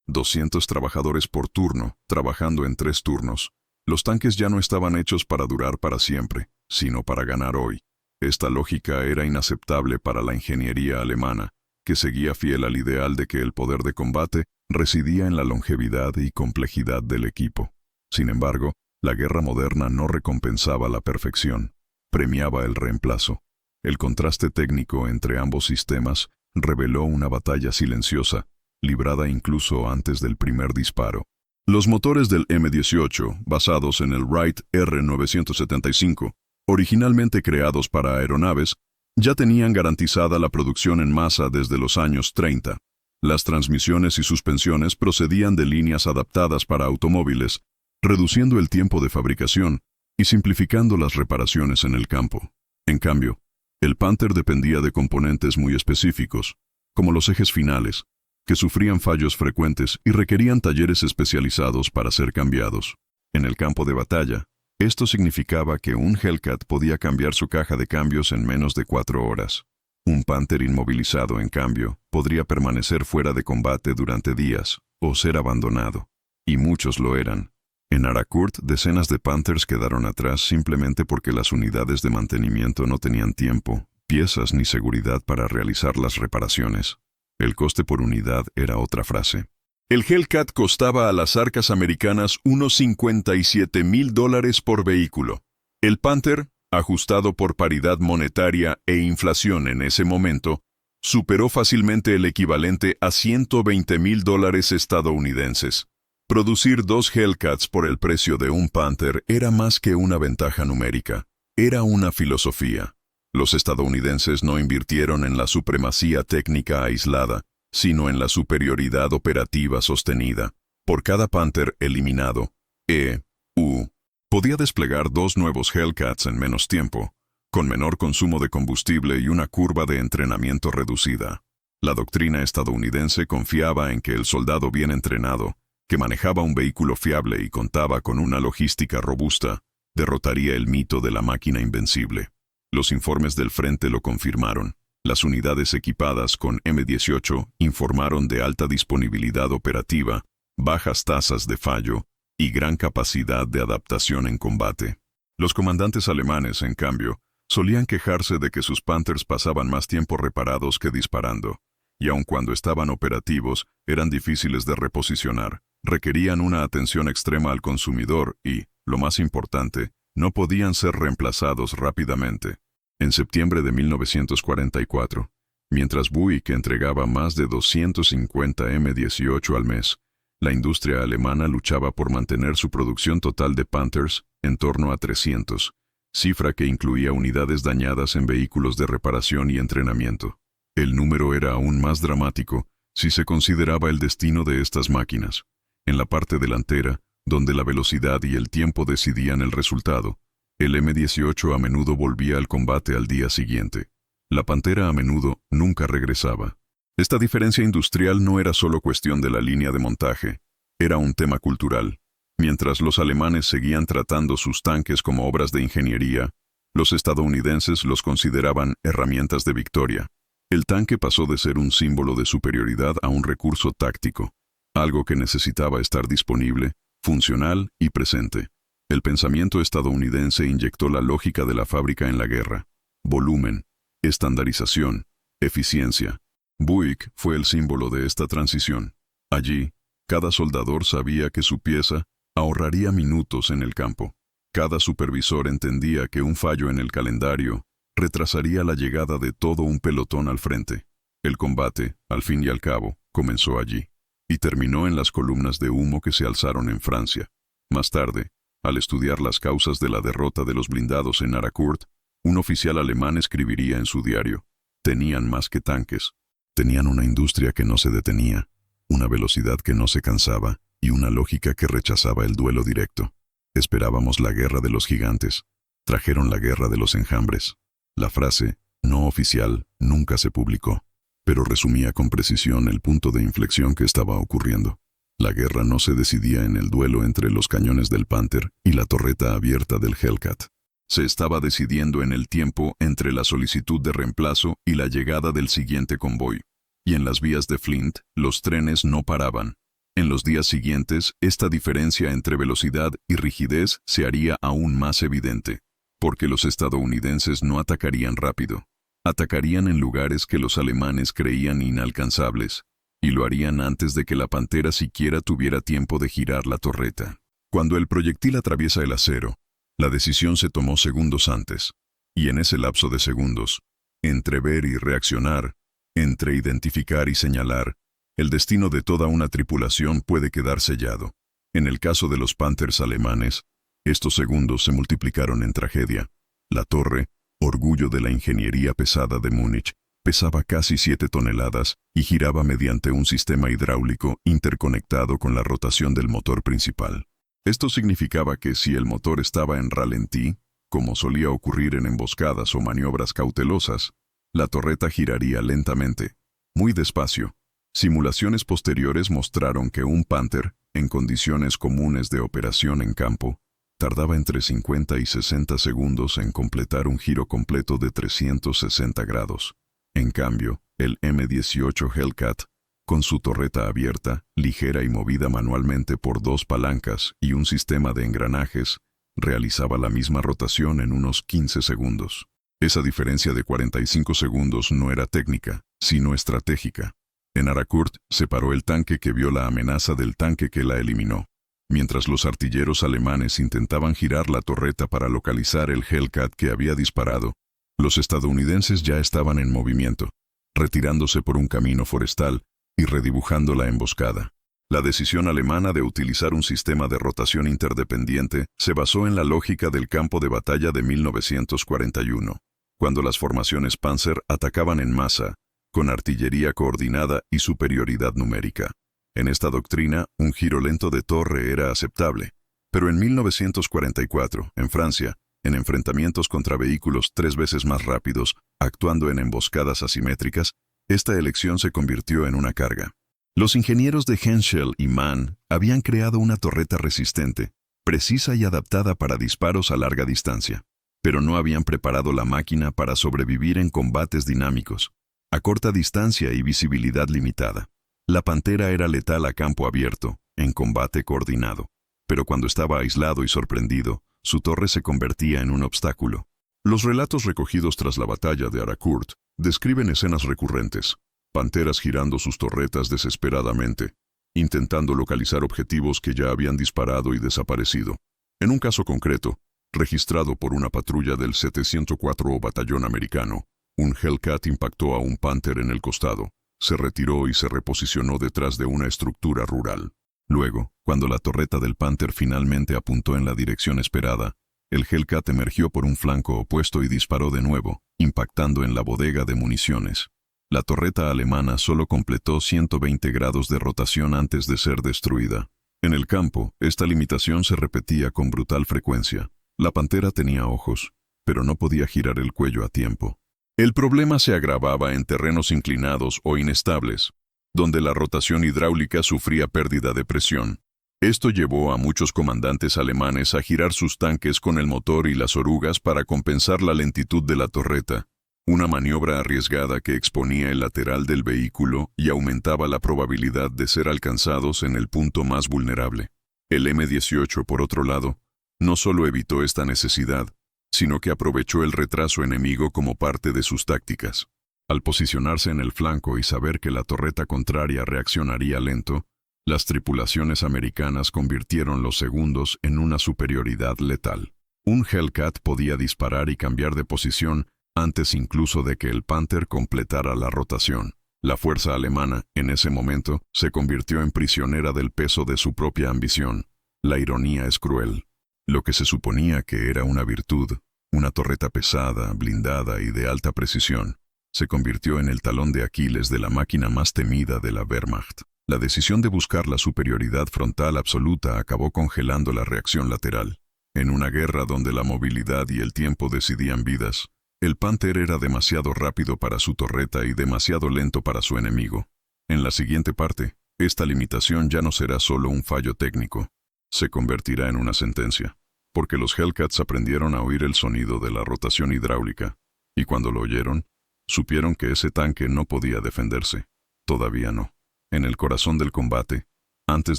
200 trabajadores por turno, trabajando en 3 turnos. Los tanques ya no estaban hechos para durar para siempre, sino para ganar hoy. Esta lógica era inaceptable para la ingeniería alemana, que seguía fiel al ideal de que el poder de combate residía en la longevidad y complejidad del equipo. Sin embargo, la guerra moderna no recompensaba la perfección, premiaba el reemplazo. El contraste técnico entre ambos sistemas reveló una batalla silenciosa, librada incluso antes del primer disparo. Los motores del M-18, basados en el Wright R975, originalmente creados para aeronaves, ya tenían garantizada la producción en masa desde los años 30. Las transmisiones y suspensiones procedían de líneas adaptadas para automóviles, reduciendo el tiempo de fabricación y simplificando las reparaciones en el campo. En cambio, el Panther dependía de componentes muy específicos, como los ejes finales, que sufrían fallos frecuentes y requerían talleres especializados para ser cambiados. En el campo de batalla, esto significaba que un Hellcat podía cambiar su caja de cambios en menos de 4 horas. Un Panther inmovilizado, en cambio, podría permanecer fuera de combate durante días o ser abandonado. Y muchos lo eran. En Aracourt, decenas de Panthers quedaron atrás simplemente porque las unidades de mantenimiento no tenían tiempo, piezas ni seguridad para realizar las reparaciones. El coste por unidad era otra frase. El Hellcat costaba a las arcas americanas unos $57,000 por vehículo. El Panther, ajustado por paridad monetaria e inflación en ese momento, superó fácilmente el equivalente a $120,000 estadounidenses. Producir 2 Hellcats por el precio de un Panther era más que una ventaja numérica, era una filosofía. Los estadounidenses no invirtieron en la supremacía técnica aislada, sino en la superioridad operativa sostenida. Por cada Panther eliminado, E.U. podía desplegar 2 nuevos Hellcats en menos tiempo, con menor consumo de combustible y una curva de entrenamiento reducida. La doctrina estadounidense confiaba en que el soldado bien entrenado, que manejaba un vehículo fiable y contaba con una logística robusta, derrotaría el mito de la máquina invencible. Los informes del frente lo confirmaron. Las unidades equipadas con M18 informaron de alta disponibilidad operativa, bajas tasas de fallo y gran capacidad de adaptación en combate. Los comandantes alemanes, en cambio, solían quejarse de que sus Panthers pasaban más tiempo reparados que disparando, y aun cuando estaban operativos, eran difíciles de reposicionar, requerían una atención extrema al consumidor y, lo más importante, no podían ser reemplazados rápidamente. En septiembre de 1944, mientras Buick entregaba más de 250 M18 al mes, la industria alemana luchaba por mantener su producción total de Panthers en torno a 300, cifra que incluía unidades dañadas en vehículos de reparación y entrenamiento. El número era aún más dramático si se consideraba el destino de estas máquinas. En la parte delantera, donde la velocidad y el tiempo decidían el resultado, el M18 a menudo volvía al combate al día siguiente. La Pantera a menudo nunca regresaba. Esta diferencia industrial no era solo cuestión de la línea de montaje, era un tema cultural. Mientras los alemanes seguían tratando sus tanques como obras de ingeniería, los estadounidenses los consideraban herramientas de victoria. El tanque pasó de ser un símbolo de superioridad a un recurso táctico, algo que necesitaba estar disponible, funcional y presente. El pensamiento estadounidense inyectó la lógica de la fábrica en la guerra: volumen, estandarización, eficiencia. Buick fue el símbolo de esta transición. Allí, cada soldador sabía que su pieza ahorraría minutos en el campo. Cada supervisor entendía que un fallo en el calendario retrasaría la llegada de todo un pelotón al frente. El combate, al fin y al cabo, comenzó allí, y terminó en las columnas de humo que se alzaron en Francia. Más tarde, al estudiar las causas de la derrota de los blindados en Aracourt, un oficial alemán escribiría en su diario: tenían más que tanques. Tenían una industria que no se detenía, una velocidad que no se cansaba y una lógica que rechazaba el duelo directo. Esperábamos la guerra de los gigantes. Trajeron la guerra de los enjambres. La frase, no oficial, nunca se publicó, pero resumía con precisión el punto de inflexión que estaba ocurriendo. La guerra no se decidía en el duelo entre los cañones del Panther y la torreta abierta del Hellcat. Se estaba decidiendo en el tiempo entre la solicitud de reemplazo y la llegada del siguiente convoy. Y en las vías de Flint, los trenes no paraban. En los días siguientes, esta diferencia entre velocidad y rigidez se haría aún más evidente, porque los estadounidenses no atacarían rápido. Atacarían en lugares que los alemanes creían inalcanzables, y lo harían antes de que la Pantera siquiera tuviera tiempo de girar la torreta. Cuando el proyectil atraviesa el acero, la decisión se tomó segundos antes, y en ese lapso de segundos, entre ver y reaccionar, entre identificar y señalar, el destino de toda una tripulación puede quedar sellado. En el caso de los Panthers alemanes, estos segundos se multiplicaron en tragedia. La torre, orgullo de la ingeniería pesada de Múnich, pesaba casi 7 toneladas y giraba mediante un sistema hidráulico interconectado con la rotación del motor principal. Esto significaba que si el motor estaba en ralentí, como solía ocurrir en emboscadas o maniobras cautelosas, la torreta giraría lentamente, muy despacio. Simulaciones posteriores mostraron que un Panther, en condiciones comunes de operación en campo, tardaba entre 50 y 60 segundos en completar un giro completo de 360 grados. En cambio, el M18 Hellcat, con su torreta abierta, ligera y movida manualmente por 2 palancas y un sistema de engranajes, realizaba la misma rotación en unos 15 segundos. Esa diferencia de 45 segundos no era técnica, sino estratégica. En Aracourt se paró el tanque que vio la amenaza del tanque que la eliminó. Mientras los artilleros alemanes intentaban girar la torreta para localizar el Hellcat que había disparado, los estadounidenses ya estaban en movimiento, retirándose por un camino forestal y redibujando la emboscada. La decisión alemana de utilizar un sistema de rotación interdependiente se basó en la lógica del campo de batalla de 1941, cuando las formaciones Panzer atacaban en masa, con artillería coordinada y superioridad numérica. En esta doctrina, un giro lento de torre era aceptable, pero en 1944, en Francia, En enfrentamientos contra vehículos 3 veces más rápidos, actuando en emboscadas asimétricas, esta elección se convirtió en una carga. Los ingenieros de Henschel y Mann habían creado una torreta resistente, precisa y adaptada para disparos a larga distancia, pero no habían preparado la máquina para sobrevivir en combates dinámicos, a corta distancia y visibilidad limitada. La Pantera era letal a campo abierto, en combate coordinado, pero cuando estaba aislado y sorprendido, su torre se convertía en un obstáculo. Los relatos recogidos tras la batalla de Aracourt describen escenas recurrentes: panteras girando sus torretas desesperadamente, intentando localizar objetivos que ya habían disparado y desaparecido. En un caso concreto, registrado por una patrulla del 704 Batallón americano, un Hellcat impactó a un Panther en el costado, se retiró y se reposicionó detrás de una estructura rural. Luego, cuando la torreta del Panther finalmente apuntó en la dirección esperada, el Hellcat emergió por un flanco opuesto y disparó de nuevo, impactando en la bodega de municiones. La torreta alemana solo completó 120 grados de rotación antes de ser destruida. En el campo, esta limitación se repetía con brutal frecuencia. La Pantera tenía ojos, pero no podía girar el cuello a tiempo. El problema se agravaba en terrenos inclinados o inestables, donde la rotación hidráulica sufría pérdida de presión. Esto llevó a muchos comandantes alemanes a girar sus tanques con el motor y las orugas para compensar la lentitud de la torreta, una maniobra arriesgada que exponía el lateral del vehículo y aumentaba la probabilidad de ser alcanzados en el punto más vulnerable. El M-18, por otro lado, no solo evitó esta necesidad, sino que aprovechó el retraso enemigo como parte de sus tácticas. Al posicionarse en el flanco y saber que la torreta contraria reaccionaría lento, las tripulaciones americanas convirtieron los segundos en una superioridad letal. Un Hellcat podía disparar y cambiar de posición antes incluso de que el Panther completara la rotación. La fuerza alemana, en ese momento, se convirtió en prisionera del peso de su propia ambición. La ironía es cruel. Lo que se suponía que era una virtud, una torreta pesada, blindada y de alta precisión, se convirtió en el talón de Aquiles de la máquina más temida de la Wehrmacht. La decisión de buscar la superioridad frontal absoluta acabó congelando la reacción lateral. En una guerra donde la movilidad y el tiempo decidían vidas, el Panther era demasiado rápido para su torreta y demasiado lento para su enemigo. En la siguiente parte, esta limitación ya no será solo un fallo técnico, se convertirá en una sentencia, porque los Hellcats aprendieron a oír el sonido de la rotación hidráulica, y cuando lo oyeron, supieron que ese tanque no podía defenderse. Todavía no. En el corazón del combate, antes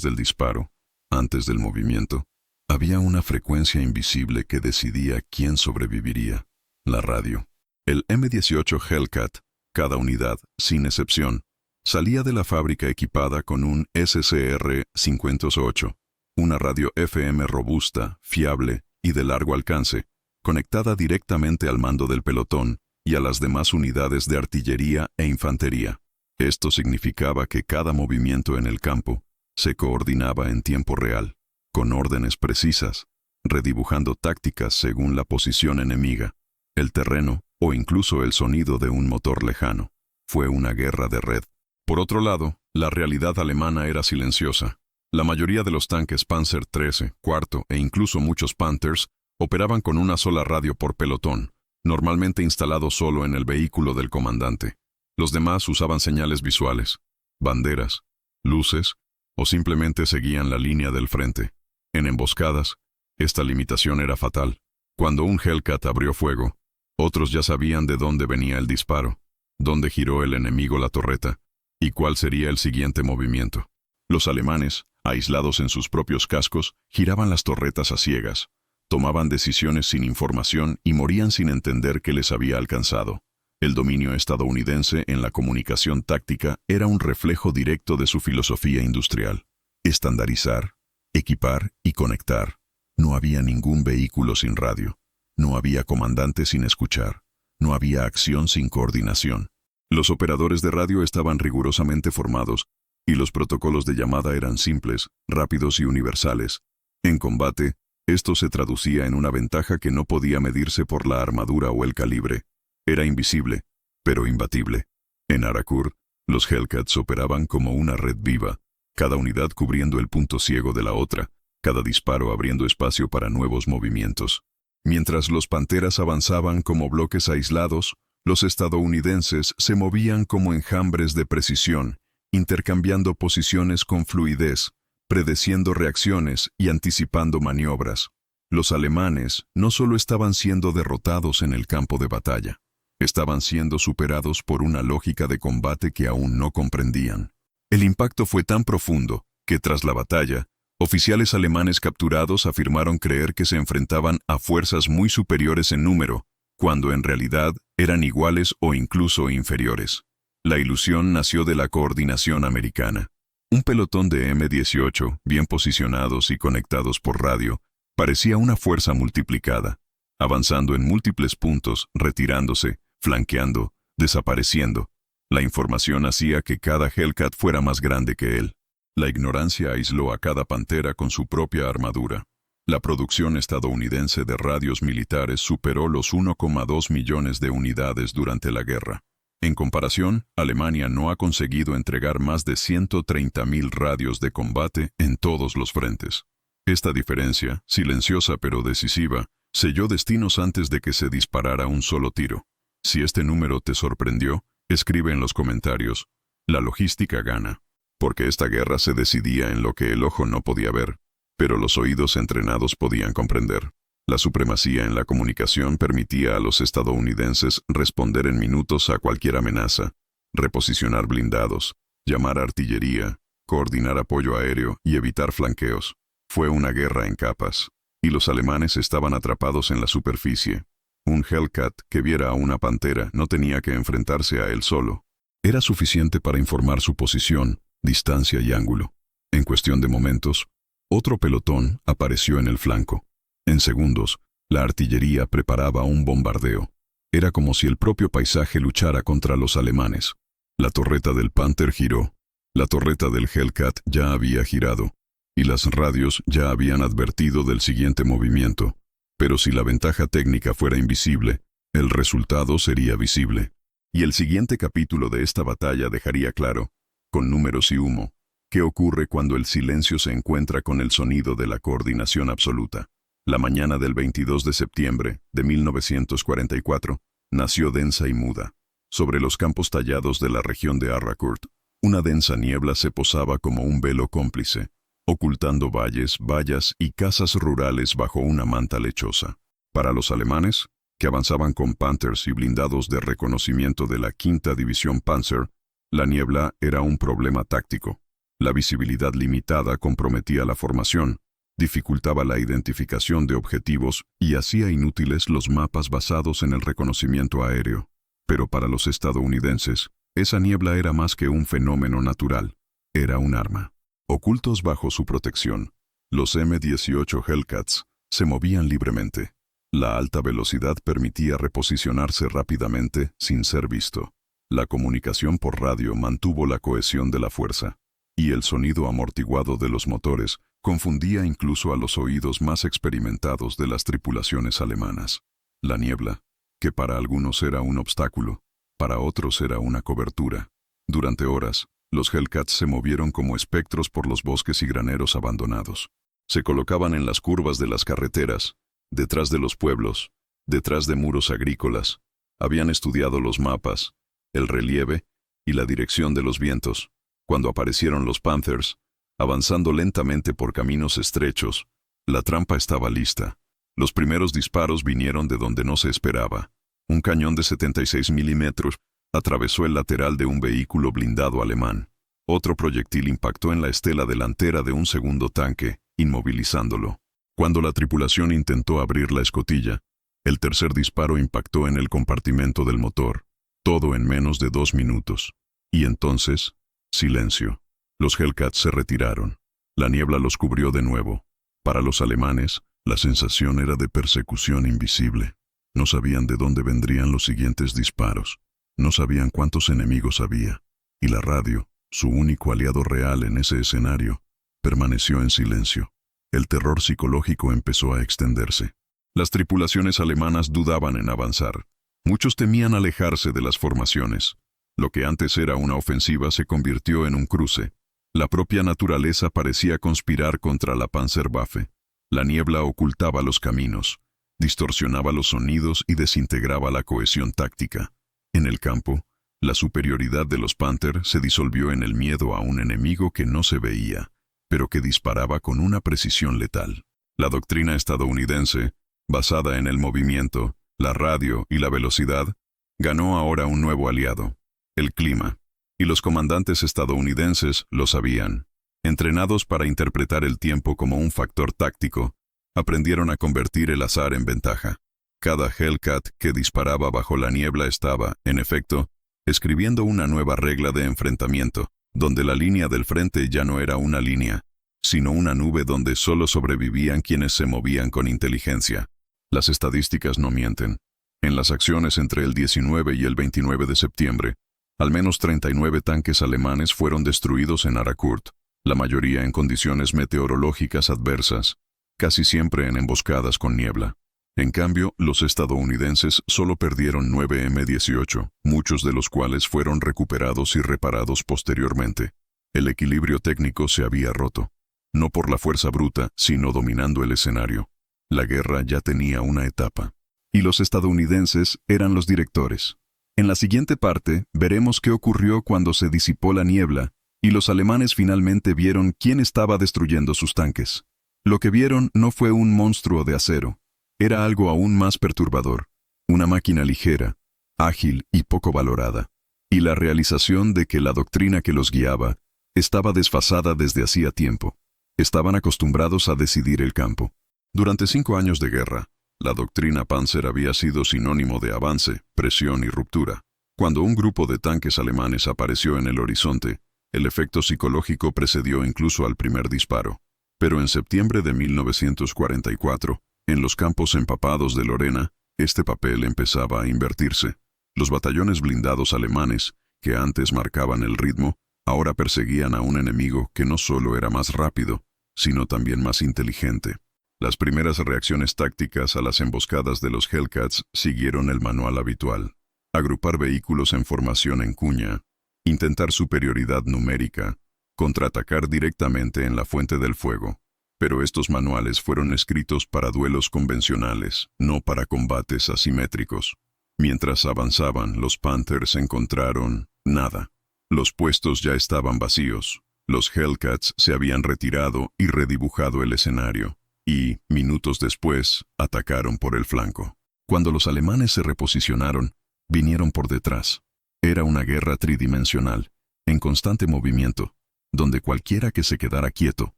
del disparo, antes del movimiento, había una frecuencia invisible que decidía quién sobreviviría: la radio. El M-18 Hellcat, cada unidad, sin excepción, salía de la fábrica equipada con un SCR-508, una radio FM robusta, fiable y de largo alcance, conectada directamente al mando del pelotón y a las demás unidades de artillería e infantería. Esto significaba que cada movimiento en el campo se coordinaba en tiempo real, con órdenes precisas, redibujando tácticas según la posición enemiga, el terreno o incluso el sonido de un motor lejano. Fue una guerra de red. Por otro lado, la realidad alemana era silenciosa. La mayoría de los tanques Panzer XIII, IV e incluso muchos Panthers operaban con una sola radio por pelotón, normalmente instalado solo en el vehículo del comandante. Los demás usaban señales visuales, banderas, luces, o simplemente seguían la línea del frente. En emboscadas, esta limitación era fatal. Cuando un Hellcat abrió fuego, otros ya sabían de dónde venía el disparo, dónde giró el enemigo la torreta, y cuál sería el siguiente movimiento. Los alemanes, aislados en sus propios cascos, giraban las torretas a ciegas, tomaban decisiones sin información y morían sin entender qué les había alcanzado. El dominio estadounidense en la comunicación táctica era un reflejo directo de su filosofía industrial: estandarizar, equipar y conectar. No había ningún vehículo sin radio, no había comandante sin escuchar, no había acción sin coordinación. Los operadores de radio estaban rigurosamente formados, y los protocolos de llamada eran simples, rápidos y universales. En combate, esto se traducía en una ventaja que no podía medirse por la armadura o el calibre. Era invisible, pero imbatible. En Aracourt, los Hellcats operaban como una red viva, cada unidad cubriendo el punto ciego de la otra, cada disparo abriendo espacio para nuevos movimientos. Mientras los Panteras avanzaban como bloques aislados, los estadounidenses se movían como enjambres de precisión, intercambiando posiciones con fluidez, predeciendo reacciones y anticipando maniobras. Los alemanes no solo estaban siendo derrotados en el campo de batalla, estaban siendo superados por una lógica de combate que aún no comprendían. El impacto fue tan profundo que tras la batalla, oficiales alemanes capturados afirmaron creer que se enfrentaban a fuerzas muy superiores en número, cuando en realidad eran iguales o incluso inferiores. La ilusión nació de la coordinación americana. Un pelotón de M-18, bien posicionados y conectados por radio, parecía una fuerza multiplicada, avanzando en múltiples puntos, retirándose, flanqueando, desapareciendo. La información hacía que cada Hellcat fuera más grande que él. La ignorancia aisló a cada pantera con su propia armadura. La producción estadounidense de radios militares superó los 1,2 millones de unidades durante la guerra. En comparación, Alemania no ha conseguido entregar más de 130.000 radios de combate en todos los frentes. Esta diferencia, silenciosa pero decisiva, selló destinos antes de que se disparara un solo tiro. Si este número te sorprendió, escribe en los comentarios. La logística gana. Porque esta guerra se decidía en lo que el ojo no podía ver, pero los oídos entrenados podían comprender. La supremacía en la comunicación permitía a los estadounidenses responder en minutos a cualquier amenaza, reposicionar blindados, llamar a artillería, coordinar apoyo aéreo y evitar flanqueos. Fue una guerra en capas, y los alemanes estaban atrapados en la superficie. Un Hellcat que viera a una pantera no tenía que enfrentarse a él solo. Era suficiente para informar su posición, distancia y ángulo. En cuestión de momentos, otro pelotón apareció en el flanco. En segundos, la artillería preparaba un bombardeo. Era como si el propio paisaje luchara contra los alemanes. La torreta del Panther giró. La torreta del Hellcat ya había girado. Y las radios ya habían advertido del siguiente movimiento. Pero si la ventaja técnica fuera invisible, el resultado sería visible. Y el siguiente capítulo de esta batalla dejaría claro, con números y humo, qué ocurre cuando el silencio se encuentra con el sonido de la coordinación absoluta. La mañana del 22 de septiembre de 1944, nació densa y muda. Sobre los campos tallados de la región de Arrakurt, una densa niebla se posaba como un velo cómplice, ocultando valles, vallas y casas rurales bajo una manta lechosa. Para los alemanes, que avanzaban con Panthers y blindados de reconocimiento de la 5ª División Panzer, la niebla era un problema táctico. La visibilidad limitada comprometía la formación, dificultaba la identificación de objetivos y hacía inútiles los mapas basados en el reconocimiento aéreo. Pero para los estadounidenses, esa niebla era más que un fenómeno natural. Era un arma. Ocultos bajo su protección, los M-18 Hellcats se movían libremente. La alta velocidad permitía reposicionarse rápidamente sin ser visto. La comunicación por radio mantuvo la cohesión de la fuerza, y el sonido amortiguado de los motores confundía incluso a los oídos más experimentados de las tripulaciones alemanas. La niebla, que para algunos era un obstáculo, para otros era una cobertura. Durante horas, los Hellcats se movieron como espectros por los bosques y graneros abandonados. Se colocaban en las curvas de las carreteras, detrás de los pueblos, detrás de muros agrícolas. Habían estudiado los mapas, el relieve y la dirección de los vientos. Cuando aparecieron los Panthers, avanzando lentamente por caminos estrechos, la trampa estaba lista. Los primeros disparos vinieron de donde no se esperaba. Un cañón de 76 milímetros atravesó el lateral de un vehículo blindado alemán. Otro proyectil impactó en la estela delantera de un segundo tanque, inmovilizándolo. Cuando la tripulación intentó abrir la escotilla, el tercer disparo impactó en el compartimento del motor. Todo en menos de 2 minutos. Y entonces, silencio. Los Hellcats se retiraron. La niebla los cubrió de nuevo. Para los alemanes, la sensación era de persecución invisible. No sabían de dónde vendrían los siguientes disparos. No sabían cuántos enemigos había. Y la radio, su único aliado real en ese escenario, permaneció en silencio. El terror psicológico empezó a extenderse. Las tripulaciones alemanas dudaban en avanzar. Muchos temían alejarse de las formaciones. Lo que antes era una ofensiva se convirtió en un cruce. La propia naturaleza parecía conspirar contra la Panzerwaffe. La niebla ocultaba los caminos. distorsionaba los sonidos y desintegraba la cohesión táctica. En el campo, la superioridad de los Panther se disolvió en el miedo a un enemigo que no se veía, pero que disparaba con una precisión letal. La doctrina estadounidense, basada en el movimiento, la radio y la velocidad, ganó ahora un nuevo aliado: el clima. Y los comandantes estadounidenses lo sabían. Entrenados para interpretar el tiempo como un factor táctico, aprendieron a convertir el azar en ventaja. Cada Hellcat que disparaba bajo la niebla estaba, en efecto, escribiendo una nueva regla de enfrentamiento, donde la línea del frente ya no era una línea, sino una nube donde solo sobrevivían quienes se movían con inteligencia. Las estadísticas no mienten. En las acciones entre el 19 y el 29 de septiembre, al menos 39 tanques alemanes fueron destruidos en Arakurt, la mayoría en condiciones meteorológicas adversas, casi siempre en emboscadas con niebla. En cambio, los estadounidenses solo perdieron 9 M-18, muchos de los cuales fueron recuperados y reparados posteriormente. El equilibrio técnico se había roto, no por la fuerza bruta, sino dominando el escenario. La guerra ya tenía una etapa. Y los estadounidenses eran los directores. En la siguiente parte, veremos qué ocurrió cuando se disipó la niebla y los alemanes finalmente vieron quién estaba destruyendo sus tanques. Lo que vieron no fue un monstruo de acero. Era algo aún más perturbador, una máquina ligera, ágil y poco valorada, y la realización de que la doctrina que los guiaba estaba desfasada desde hacía tiempo. Estaban acostumbrados a decidir el campo. Durante 5 años de guerra, la doctrina Panzer había sido sinónimo de avance, presión y ruptura. Cuando un grupo de tanques alemanes apareció en el horizonte, el efecto psicológico precedió incluso al primer disparo. Pero en septiembre de 1944, en los campos empapados de Lorena, este papel empezaba a invertirse. Los batallones blindados alemanes, que antes marcaban el ritmo, ahora perseguían a un enemigo que no solo era más rápido, sino también más inteligente. Las primeras reacciones tácticas a las emboscadas de los Hellcats siguieron el manual habitual: agrupar vehículos en formación en cuña, intentar superioridad numérica, contraatacar directamente en la fuente del fuego. Pero estos manuales fueron escritos para duelos convencionales, no para combates asimétricos. Mientras avanzaban, los Panthers encontraron nada. Los puestos ya estaban vacíos. Los Hellcats se habían retirado y redibujado el escenario, y, minutos después, atacaron por el flanco. Cuando los alemanes se reposicionaron, vinieron por detrás. Era una guerra tridimensional, en constante movimiento, donde cualquiera que se quedara quieto,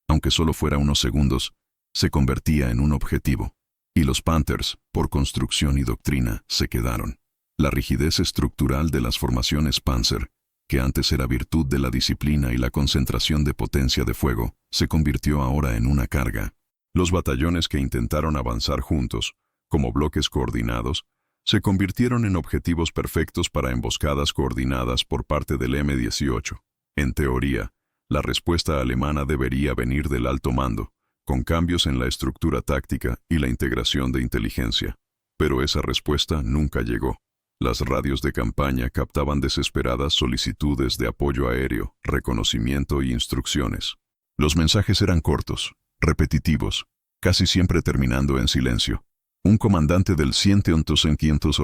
aunque solo fuera unos segundos, se convertía en un objetivo. Y los Panthers, por construcción y doctrina, se quedaron. La rigidez estructural de las formaciones Panzer, que antes era virtud de la disciplina y la concentración de potencia de fuego, se convirtió ahora en una carga. Los batallones que intentaron avanzar juntos, como bloques coordinados, se convirtieron en objetivos perfectos para emboscadas coordinadas por parte del M-18. En teoría, la respuesta alemana debería venir del alto mando, con cambios en la estructura táctica y la integración de inteligencia. Pero esa respuesta nunca llegó. Las radios de campaña captaban desesperadas solicitudes de apoyo aéreo, reconocimiento y instrucciones. Los mensajes eran cortos, repetitivos, casi siempre terminando en silencio. Un comandante del 111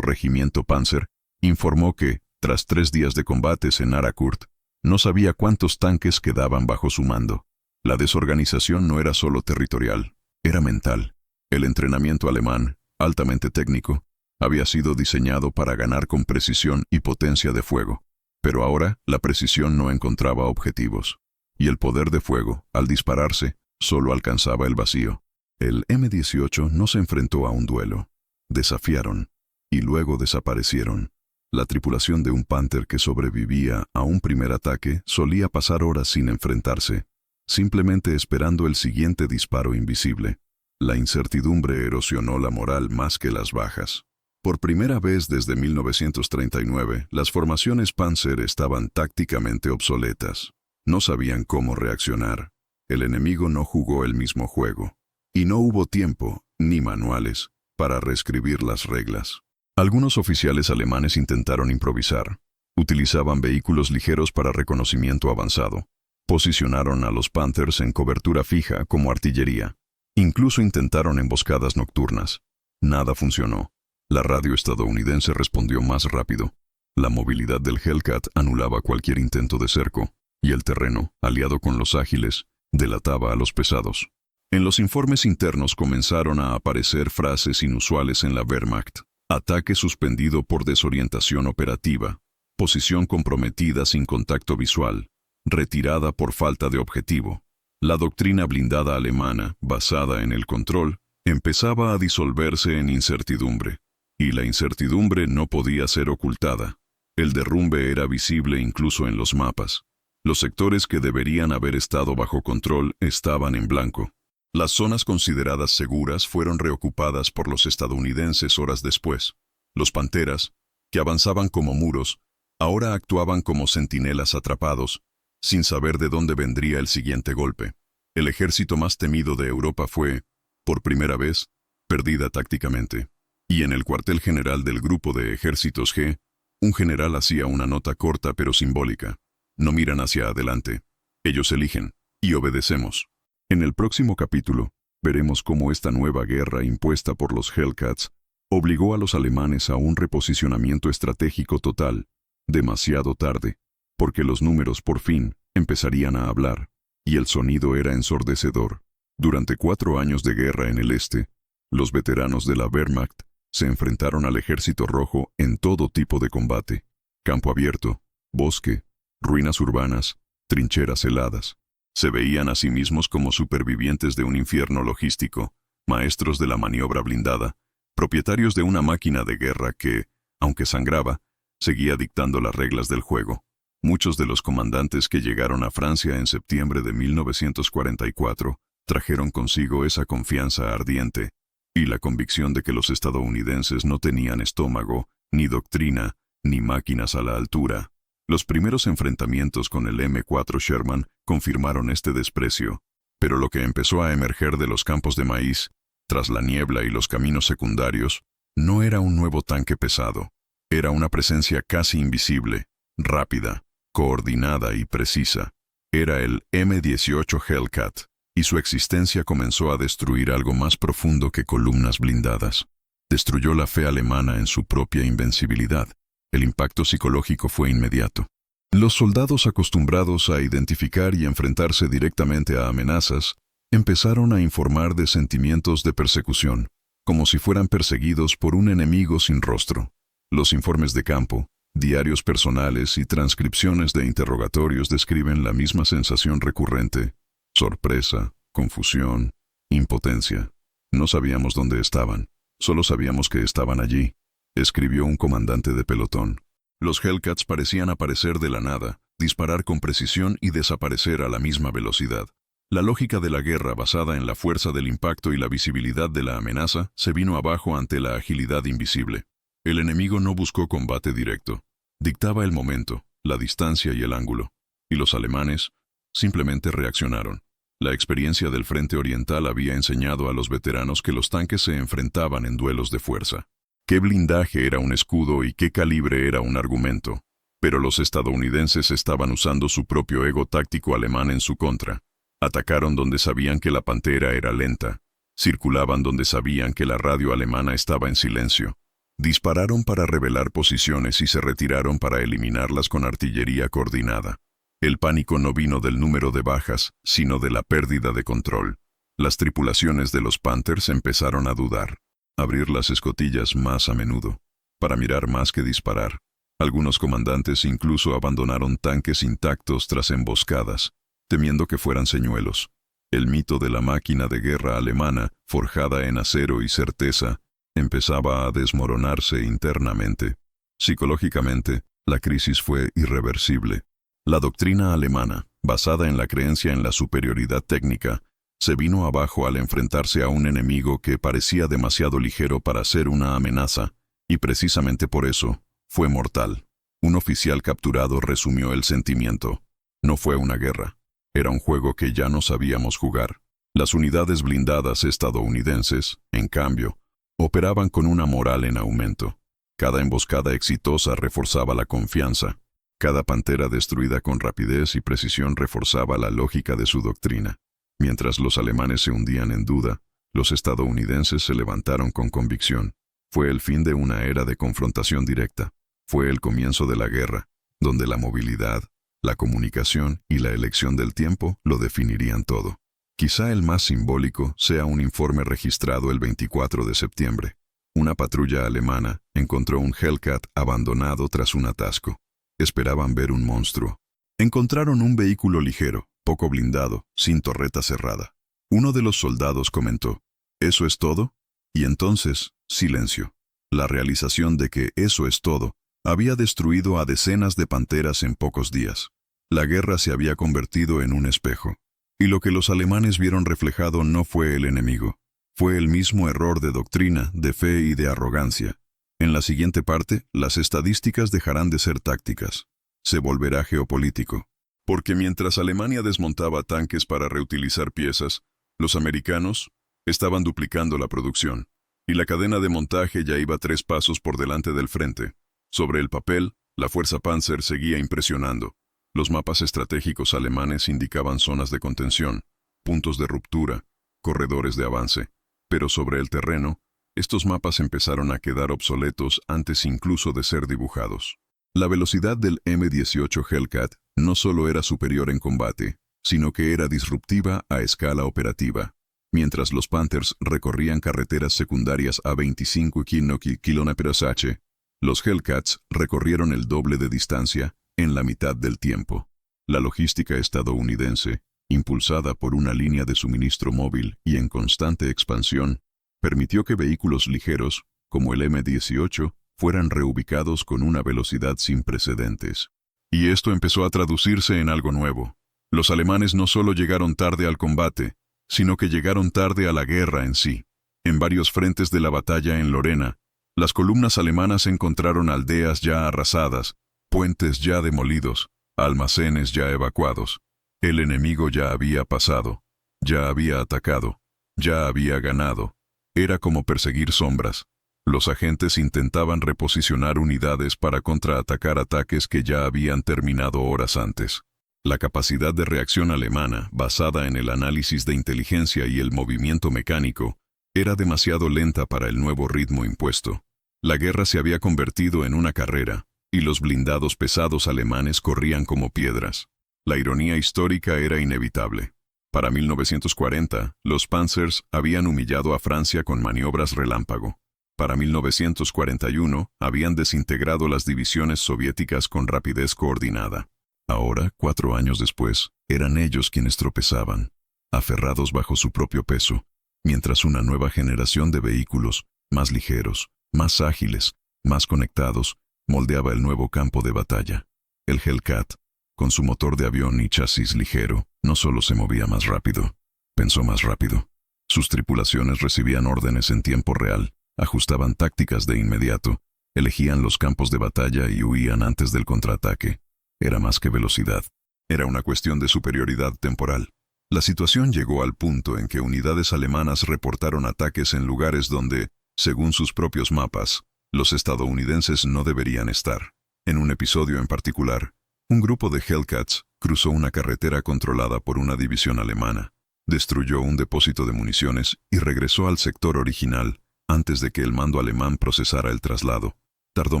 Regimiento Panzer informó que, tras 3 días de combates en Arakurt, no sabía cuántos tanques quedaban bajo su mando. La desorganización no era solo territorial, era mental. El entrenamiento alemán, altamente técnico, había sido diseñado para ganar con precisión y potencia de fuego. Pero ahora la precisión no encontraba objetivos, y el poder de fuego, al dispararse, solo alcanzaba el vacío. El M-18 no se enfrentó a un duelo. Desafiaron, y luego desaparecieron. La tripulación de un Panther que sobrevivía a un primer ataque solía pasar horas sin enfrentarse, simplemente esperando el siguiente disparo invisible. La incertidumbre erosionó la moral más que las bajas. Por primera vez desde 1939, las formaciones Panzer estaban tácticamente obsoletas. No sabían cómo reaccionar. El enemigo no jugó el mismo juego. Y no hubo tiempo, ni manuales, para reescribir las reglas. Algunos oficiales alemanes intentaron improvisar. Utilizaban vehículos ligeros para reconocimiento avanzado. Posicionaron a los Panthers en cobertura fija como artillería. Incluso intentaron emboscadas nocturnas. Nada funcionó. La radio estadounidense respondió más rápido. La movilidad del Hellcat anulaba cualquier intento de cerco, y el terreno, aliado con los ágiles, delataba a los pesados. En los informes internos comenzaron a aparecer frases inusuales en la Wehrmacht: ataque suspendido por desorientación operativa, posición comprometida sin contacto visual, retirada por falta de objetivo. La doctrina blindada alemana, basada en el control, empezaba a disolverse en incertidumbre, y la incertidumbre no podía ser ocultada. El derrumbe era visible incluso en los mapas. Los sectores que deberían haber estado bajo control estaban en blanco. Las zonas consideradas seguras fueron reocupadas por los estadounidenses horas después. Los Panteras, que avanzaban como muros, ahora actuaban como centinelas atrapados, sin saber de dónde vendría el siguiente golpe. El ejército más temido de Europa fue, por primera vez, perdida tácticamente. Y en el cuartel general del Grupo de Ejércitos G, un general hacía una nota corta pero simbólica: no miran hacia adelante. Ellos eligen, y obedecemos. En el próximo capítulo, veremos cómo esta nueva guerra impuesta por los Hellcats obligó a los alemanes a un reposicionamiento estratégico total, demasiado tarde, porque los números por fin empezarían a hablar, y el sonido era ensordecedor. Durante 4 años de guerra en el este, los veteranos de la Wehrmacht se enfrentaron al Ejército Rojo en todo tipo de combate: campo abierto, bosque, ruinas urbanas, trincheras heladas. Se veían a sí mismos como supervivientes de un infierno logístico, maestros de la maniobra blindada, propietarios de una máquina de guerra que, aunque sangraba, seguía dictando las reglas del juego. Muchos de los comandantes que llegaron a Francia en septiembre de 1944 trajeron consigo esa confianza ardiente y la convicción de que los estadounidenses no tenían estómago, ni doctrina, ni máquinas a la altura. Los primeros enfrentamientos con el M4 Sherman confirmaron este desprecio, pero lo que empezó a emerger de los campos de maíz, tras la niebla y los caminos secundarios, no era un nuevo tanque pesado. Era una presencia casi invisible, rápida, coordinada y precisa. Era el M18 Hellcat, y su existencia comenzó a destruir algo más profundo que columnas blindadas. Destruyó la fe alemana en su propia invencibilidad. El impacto psicológico fue inmediato. Los soldados acostumbrados a identificar y enfrentarse directamente a amenazas empezaron a informar de sentimientos de persecución, como si fueran perseguidos por un enemigo sin rostro. Los informes de campo, diarios personales y transcripciones de interrogatorios describen la misma sensación recurrente: sorpresa, confusión, impotencia. No sabíamos dónde estaban, solo sabíamos que estaban allí, escribió un comandante de pelotón. Los Hellcats parecían aparecer de la nada, disparar con precisión y desaparecer a la misma velocidad. La lógica de la guerra basada en la fuerza del impacto y la visibilidad de la amenaza se vino abajo ante la agilidad invisible. El enemigo no buscó combate directo. Dictaba el momento, la distancia y el ángulo. Y los alemanes simplemente reaccionaron. La experiencia del Frente Oriental había enseñado a los veteranos que los tanques se enfrentaban en duelos de fuerza. Qué blindaje era un escudo y qué calibre era un argumento. Pero los estadounidenses estaban usando su propio ego táctico alemán en su contra. Atacaron donde sabían que la Pantera era lenta. Circulaban donde sabían que la radio alemana estaba en silencio. Dispararon para revelar posiciones y se retiraron para eliminarlas con artillería coordinada. El pánico no vino del número de bajas, sino de la pérdida de control. Las tripulaciones de los Panthers empezaron a dudar. Abrir las escotillas más a menudo, para mirar más que disparar. Algunos comandantes incluso abandonaron tanques intactos tras emboscadas, temiendo que fueran señuelos. El mito de la máquina de guerra alemana, forjada en acero y certeza, empezaba a desmoronarse internamente. Psicológicamente, la crisis fue irreversible. La doctrina alemana, basada en la creencia en la superioridad técnica, se vino abajo al enfrentarse a un enemigo que parecía demasiado ligero para ser una amenaza, y precisamente por eso, fue mortal. Un oficial capturado resumió el sentimiento. No fue una guerra. Era un juego que ya no sabíamos jugar. Las unidades blindadas estadounidenses, en cambio, operaban con una moral en aumento. Cada emboscada exitosa reforzaba la confianza. Cada pantera destruida con rapidez y precisión reforzaba la lógica de su doctrina. Mientras los alemanes se hundían en duda, Los estadounidenses se levantaron con convicción. Fue el fin de una era de confrontación directa. Fue el comienzo de la guerra, donde la movilidad, la comunicación y la elección del tiempo lo definirían todo. Quizá el más simbólico sea un informe registrado el 24 de septiembre. Una patrulla alemana encontró un Hellcat abandonado tras un atasco. Esperaban ver un monstruo. Encontraron un vehículo ligero, poco blindado, sin torreta cerrada. Uno de los soldados comentó, ¿eso es todo? Y entonces, silencio. La realización de que eso es todo había destruido a decenas de panteras en pocos días. La guerra se había convertido en un espejo. Y lo que los alemanes vieron reflejado no fue el enemigo. Fue el mismo error de doctrina, de fe y de arrogancia. En la siguiente parte, las estadísticas dejarán de ser tácticas. Se volverá geopolítico. Porque mientras Alemania desmontaba tanques para reutilizar piezas, los americanos estaban duplicando la producción. Y la cadena de montaje ya iba 3 pasos por delante del frente. Sobre el papel, la fuerza Panzer seguía impresionando. Los mapas estratégicos alemanes indicaban zonas de contención, puntos de ruptura, corredores de avance. Pero sobre el terreno, estos mapas empezaron a quedar obsoletos antes incluso de ser dibujados. La velocidad del M-18 Hellcat no solo era superior en combate, sino que era disruptiva a escala operativa. Mientras los Panthers recorrían carreteras secundarias a 25 km/h, los Hellcats recorrieron el doble de distancia en la mitad del tiempo. La logística estadounidense, impulsada por una línea de suministro móvil y en constante expansión, permitió que vehículos ligeros, como el M-18, fueran reubicados con una velocidad sin precedentes. Y esto empezó a traducirse en algo nuevo. Los alemanes no solo llegaron tarde al combate, sino que llegaron tarde a la guerra en sí. En varios frentes de la batalla en Lorena, las columnas alemanas encontraron aldeas ya arrasadas, puentes ya demolidos, almacenes ya evacuados. El enemigo ya había pasado, ya había atacado, ya había ganado. Era como perseguir sombras. Los agentes intentaban reposicionar unidades para contraatacar ataques que ya habían terminado horas antes. La capacidad de reacción alemana, basada en el análisis de inteligencia y el movimiento mecánico, era demasiado lenta para el nuevo ritmo impuesto. La guerra se había convertido en una carrera, y los blindados pesados alemanes corrían como piedras. La ironía histórica era inevitable. Para 1940, los Panzers habían humillado a Francia con maniobras relámpago. Para 1941, habían desintegrado las divisiones soviéticas con rapidez coordinada. Ahora, 4 años después, eran ellos quienes tropezaban, aferrados bajo su propio peso, mientras una nueva generación de vehículos, más ligeros, más ágiles, más conectados, moldeaba el nuevo campo de batalla. El Hellcat, con su motor de avión y chasis ligero, no solo se movía más rápido, pensó más rápido. Sus tripulaciones recibían órdenes en tiempo real, ajustaban tácticas de inmediato, elegían los campos de batalla y huían antes del contraataque. Era más que velocidad. Era una cuestión de superioridad temporal. La situación llegó al punto en que unidades alemanas reportaron ataques en lugares donde, según sus propios mapas, los estadounidenses no deberían estar. En un episodio en particular, un grupo de Hellcats cruzó una carretera controlada por una división alemana, destruyó un depósito de municiones y regresó al sector original antes de que el mando alemán procesara el traslado. Tardó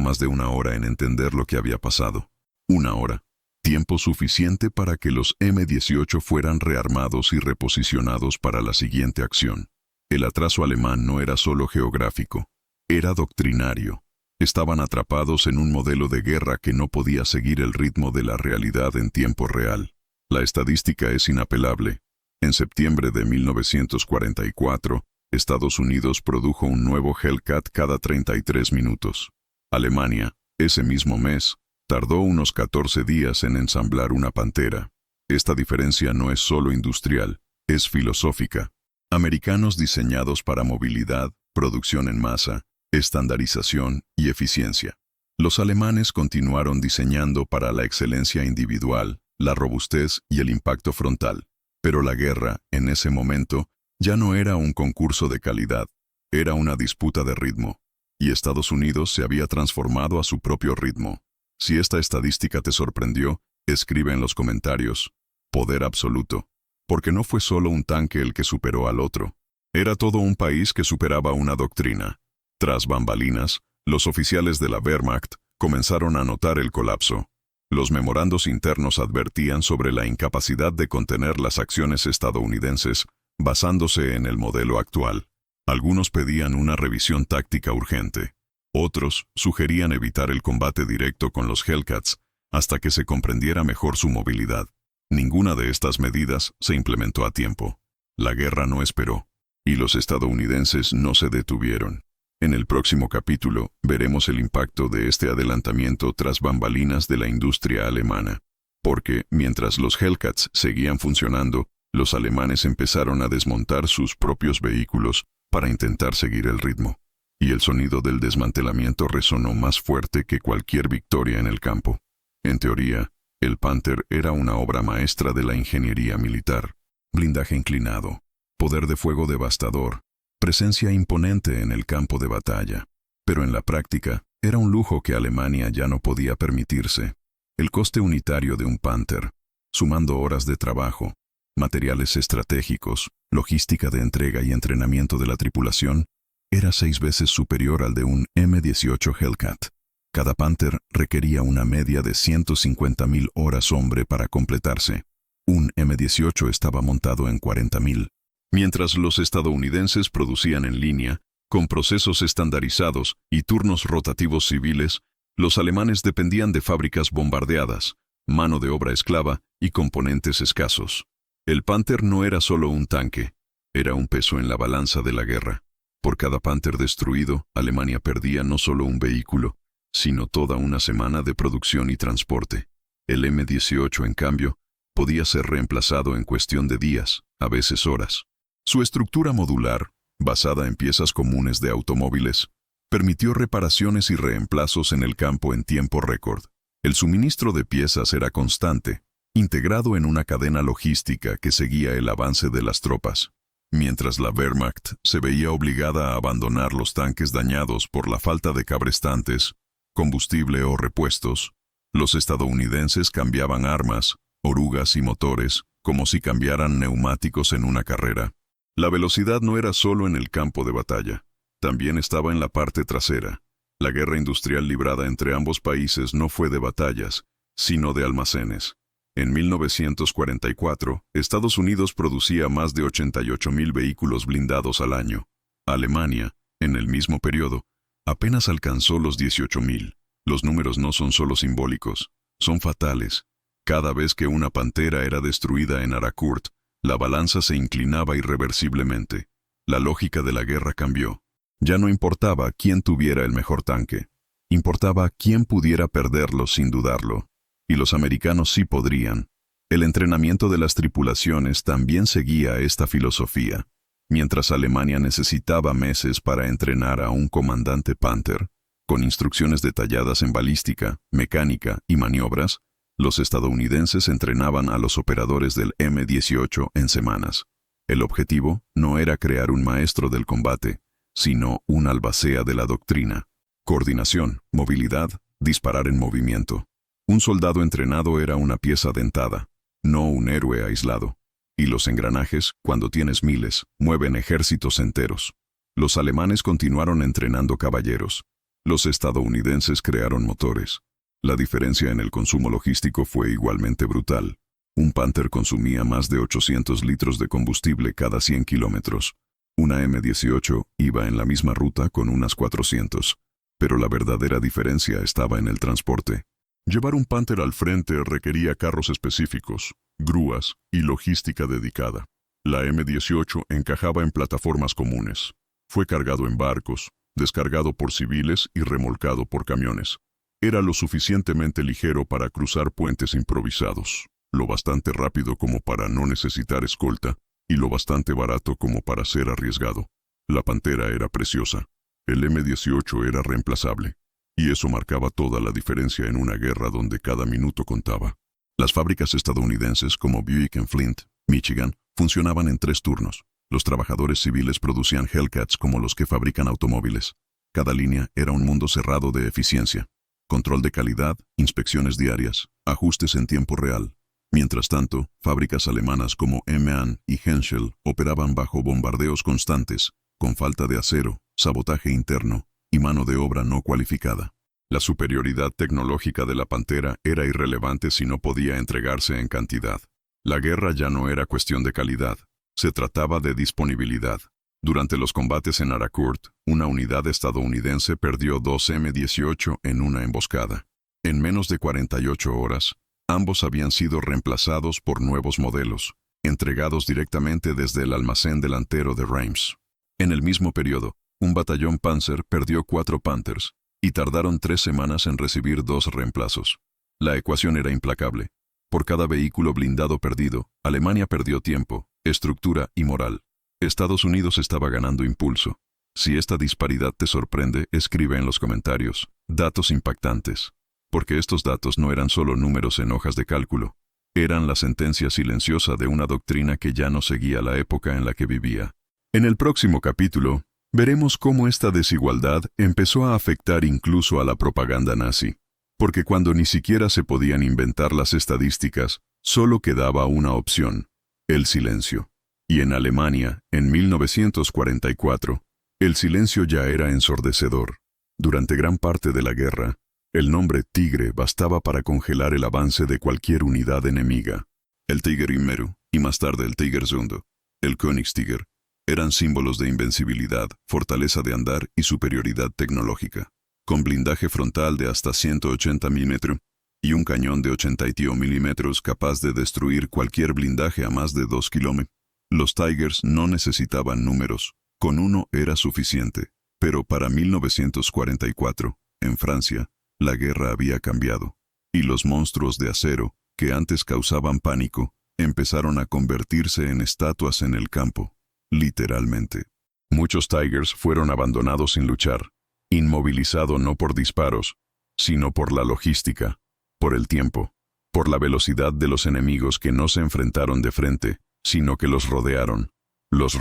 más de 1 hora en entender lo que había pasado. 1 hora. Tiempo suficiente para que los M-18 fueran rearmados y reposicionados para la siguiente acción. El atraso alemán no era solo geográfico, era doctrinario. Estaban atrapados en un modelo de guerra que no podía seguir el ritmo de la realidad en tiempo real. La estadística es inapelable. En septiembre de 1944, Estados Unidos produjo un nuevo Hellcat cada 33 minutos. Alemania, ese mismo mes, tardó unos 14 días en ensamblar una Pantera. Esta diferencia no es solo industrial, es filosófica. Americanos diseñados para movilidad, producción en masa, estandarización y eficiencia. Los alemanes continuaron diseñando para la excelencia individual, la robustez y el impacto frontal. Pero la guerra, en ese momento, ya no era un concurso de calidad, era una disputa de ritmo. Y Estados Unidos se había transformado a su propio ritmo. Si esta estadística te sorprendió, escribe en los comentarios. Poder absoluto. Porque no fue solo un tanque el que superó al otro. Era todo un país que superaba una doctrina. Tras bambalinas, los oficiales de la Wehrmacht comenzaron a notar el colapso. Los memorandos internos advertían sobre la incapacidad de contener las acciones estadounidenses basándose en el modelo actual. Algunos pedían una revisión táctica urgente. Otros sugerían evitar el combate directo con los Hellcats hasta que se comprendiera mejor su movilidad. Ninguna de estas medidas se implementó a tiempo. La guerra no esperó, y los estadounidenses no se detuvieron. En el próximo capítulo veremos el impacto de este adelantamiento tras bambalinas de la industria alemana. Porque, mientras los Hellcats seguían funcionando, los alemanes empezaron a desmontar sus propios vehículos para intentar seguir el ritmo. Y el sonido del desmantelamiento resonó más fuerte que cualquier victoria en el campo. En teoría, el Panther era una obra maestra de la ingeniería militar. Blindaje inclinado, poder de fuego devastador, presencia imponente en el campo de batalla. Pero en la práctica, era un lujo que Alemania ya no podía permitirse. El coste unitario de un Panther, sumando horas de trabajo, materiales estratégicos, logística de entrega y entrenamiento de la tripulación, era 6 veces superior al de un M-18 Hellcat. Cada Panther requería una media de 150.000 horas hombre para completarse. Un M-18 estaba montado en 40.000. Mientras los estadounidenses producían en línea, con procesos estandarizados y turnos rotativos civiles, los alemanes dependían de fábricas bombardeadas, mano de obra esclava y componentes escasos. El Panther no era solo un tanque, era un peso en la balanza de la guerra. Por cada Panther destruido, Alemania perdía no solo un vehículo, sino toda una semana de producción y transporte. El M-18, en cambio, podía ser reemplazado en cuestión de días, a veces horas. Su estructura modular, basada en piezas comunes de automóviles, permitió reparaciones y reemplazos en el campo en tiempo récord. El suministro de piezas era constante, integrado en una cadena logística que seguía el avance de las tropas. Mientras la Wehrmacht se veía obligada a abandonar los tanques dañados por la falta de cabrestantes, combustible o repuestos, los estadounidenses cambiaban armas, orugas y motores, como si cambiaran neumáticos en una carrera. La velocidad no era solo en el campo de batalla, también estaba en la parte trasera. La guerra industrial librada entre ambos países no fue de batallas, sino de almacenes. En 1944, Estados Unidos producía más de 88.000 vehículos blindados al año. Alemania, en el mismo periodo, apenas alcanzó los 18.000. Los números no son solo simbólicos, son fatales. Cada vez que una Pantera era destruida en Aracourt, la balanza se inclinaba irreversiblemente. La lógica de la guerra cambió. Ya no importaba quién tuviera el mejor tanque. Importaba quién pudiera perderlo sin dudarlo. Y los americanos sí podrían. El entrenamiento de las tripulaciones también seguía esta filosofía. Mientras Alemania necesitaba meses para entrenar a un comandante Panther, con instrucciones detalladas en balística, mecánica y maniobras, los estadounidenses entrenaban a los operadores del M-18 en semanas. El objetivo no era crear un maestro del combate, sino un albacea de la doctrina. Coordinación, movilidad, disparar en movimiento. Un soldado entrenado era una pieza dentada, no un héroe aislado. Y los engranajes, cuando tienes miles, mueven ejércitos enteros. Los alemanes continuaron entrenando caballeros. Los estadounidenses crearon motores. La diferencia en el consumo logístico fue igualmente brutal. Un Panther consumía más de 800 litros de combustible cada 100 kilómetros. Una M-18 iba en la misma ruta con unas 400. Pero la verdadera diferencia estaba en el transporte. Llevar un Panther al frente requería carros específicos, grúas y logística dedicada. La M-18 encajaba en plataformas comunes. Fue cargado en barcos, descargado por civiles y remolcado por camiones. Era lo suficientemente ligero para cruzar puentes improvisados, lo bastante rápido como para no necesitar escolta y lo bastante barato como para ser arriesgado. La Pantera era preciosa. El M-18 era reemplazable. Y eso marcaba toda la diferencia en una guerra donde cada minuto contaba. Las fábricas estadounidenses como Buick en Flint, Michigan, funcionaban en 3 turnos. Los trabajadores civiles producían Hellcats como los que fabrican automóviles. Cada línea era un mundo cerrado de eficiencia. Control de calidad, inspecciones diarias, ajustes en tiempo real. Mientras tanto, fábricas alemanas como MAN y Henschel operaban bajo bombardeos constantes, con falta de acero, sabotaje interno y mano de obra no cualificada. La superioridad tecnológica de la Pantera era irrelevante si no podía entregarse en cantidad. La guerra ya no era cuestión de calidad, se trataba de disponibilidad. Durante los combates en Aracourt, una unidad estadounidense perdió 2 M-18 en una emboscada. En menos de 48 horas, ambos habían sido reemplazados por nuevos modelos, entregados directamente desde el almacén delantero de Reims. En el mismo periodo, un batallón Panzer perdió 4 Panthers, y tardaron 3 semanas en recibir 2 reemplazos. La ecuación era implacable. Por cada vehículo blindado perdido, Alemania perdió tiempo, estructura y moral. Estados Unidos estaba ganando impulso. Si esta disparidad te sorprende, escribe en los comentarios. Datos impactantes. Porque estos datos no eran solo números en hojas de cálculo. Eran la sentencia silenciosa de una doctrina que ya no seguía la época en la que vivía. En el próximo capítulo, veremos cómo esta desigualdad empezó a afectar incluso a la propaganda nazi. Porque cuando ni siquiera se podían inventar las estadísticas, solo quedaba una opción: el silencio. Y en Alemania, en 1944, el silencio ya era ensordecedor. Durante gran parte de la guerra, el nombre Tigre bastaba para congelar el avance de cualquier unidad enemiga. El Tiger Immeru, y más tarde el Tigersund, el Königstiger, eran símbolos de invencibilidad, fortaleza de andar y superioridad tecnológica. Con blindaje frontal de hasta 180 mm y un cañón de 80 mm capaz de destruir cualquier blindaje a más de 2 km. Los Tigers no necesitaban números, con uno era suficiente. Pero para 1944, en Francia, la guerra había cambiado, y los monstruos de acero, que antes causaban pánico, empezaron a convertirse en estatuas en el campo, literalmente. Muchos Tigers fueron abandonados sin luchar, inmovilizado no por disparos, sino por la logística, por el tiempo, por la velocidad de los enemigos que no se enfrentaron de frente, sino que los rodearon, los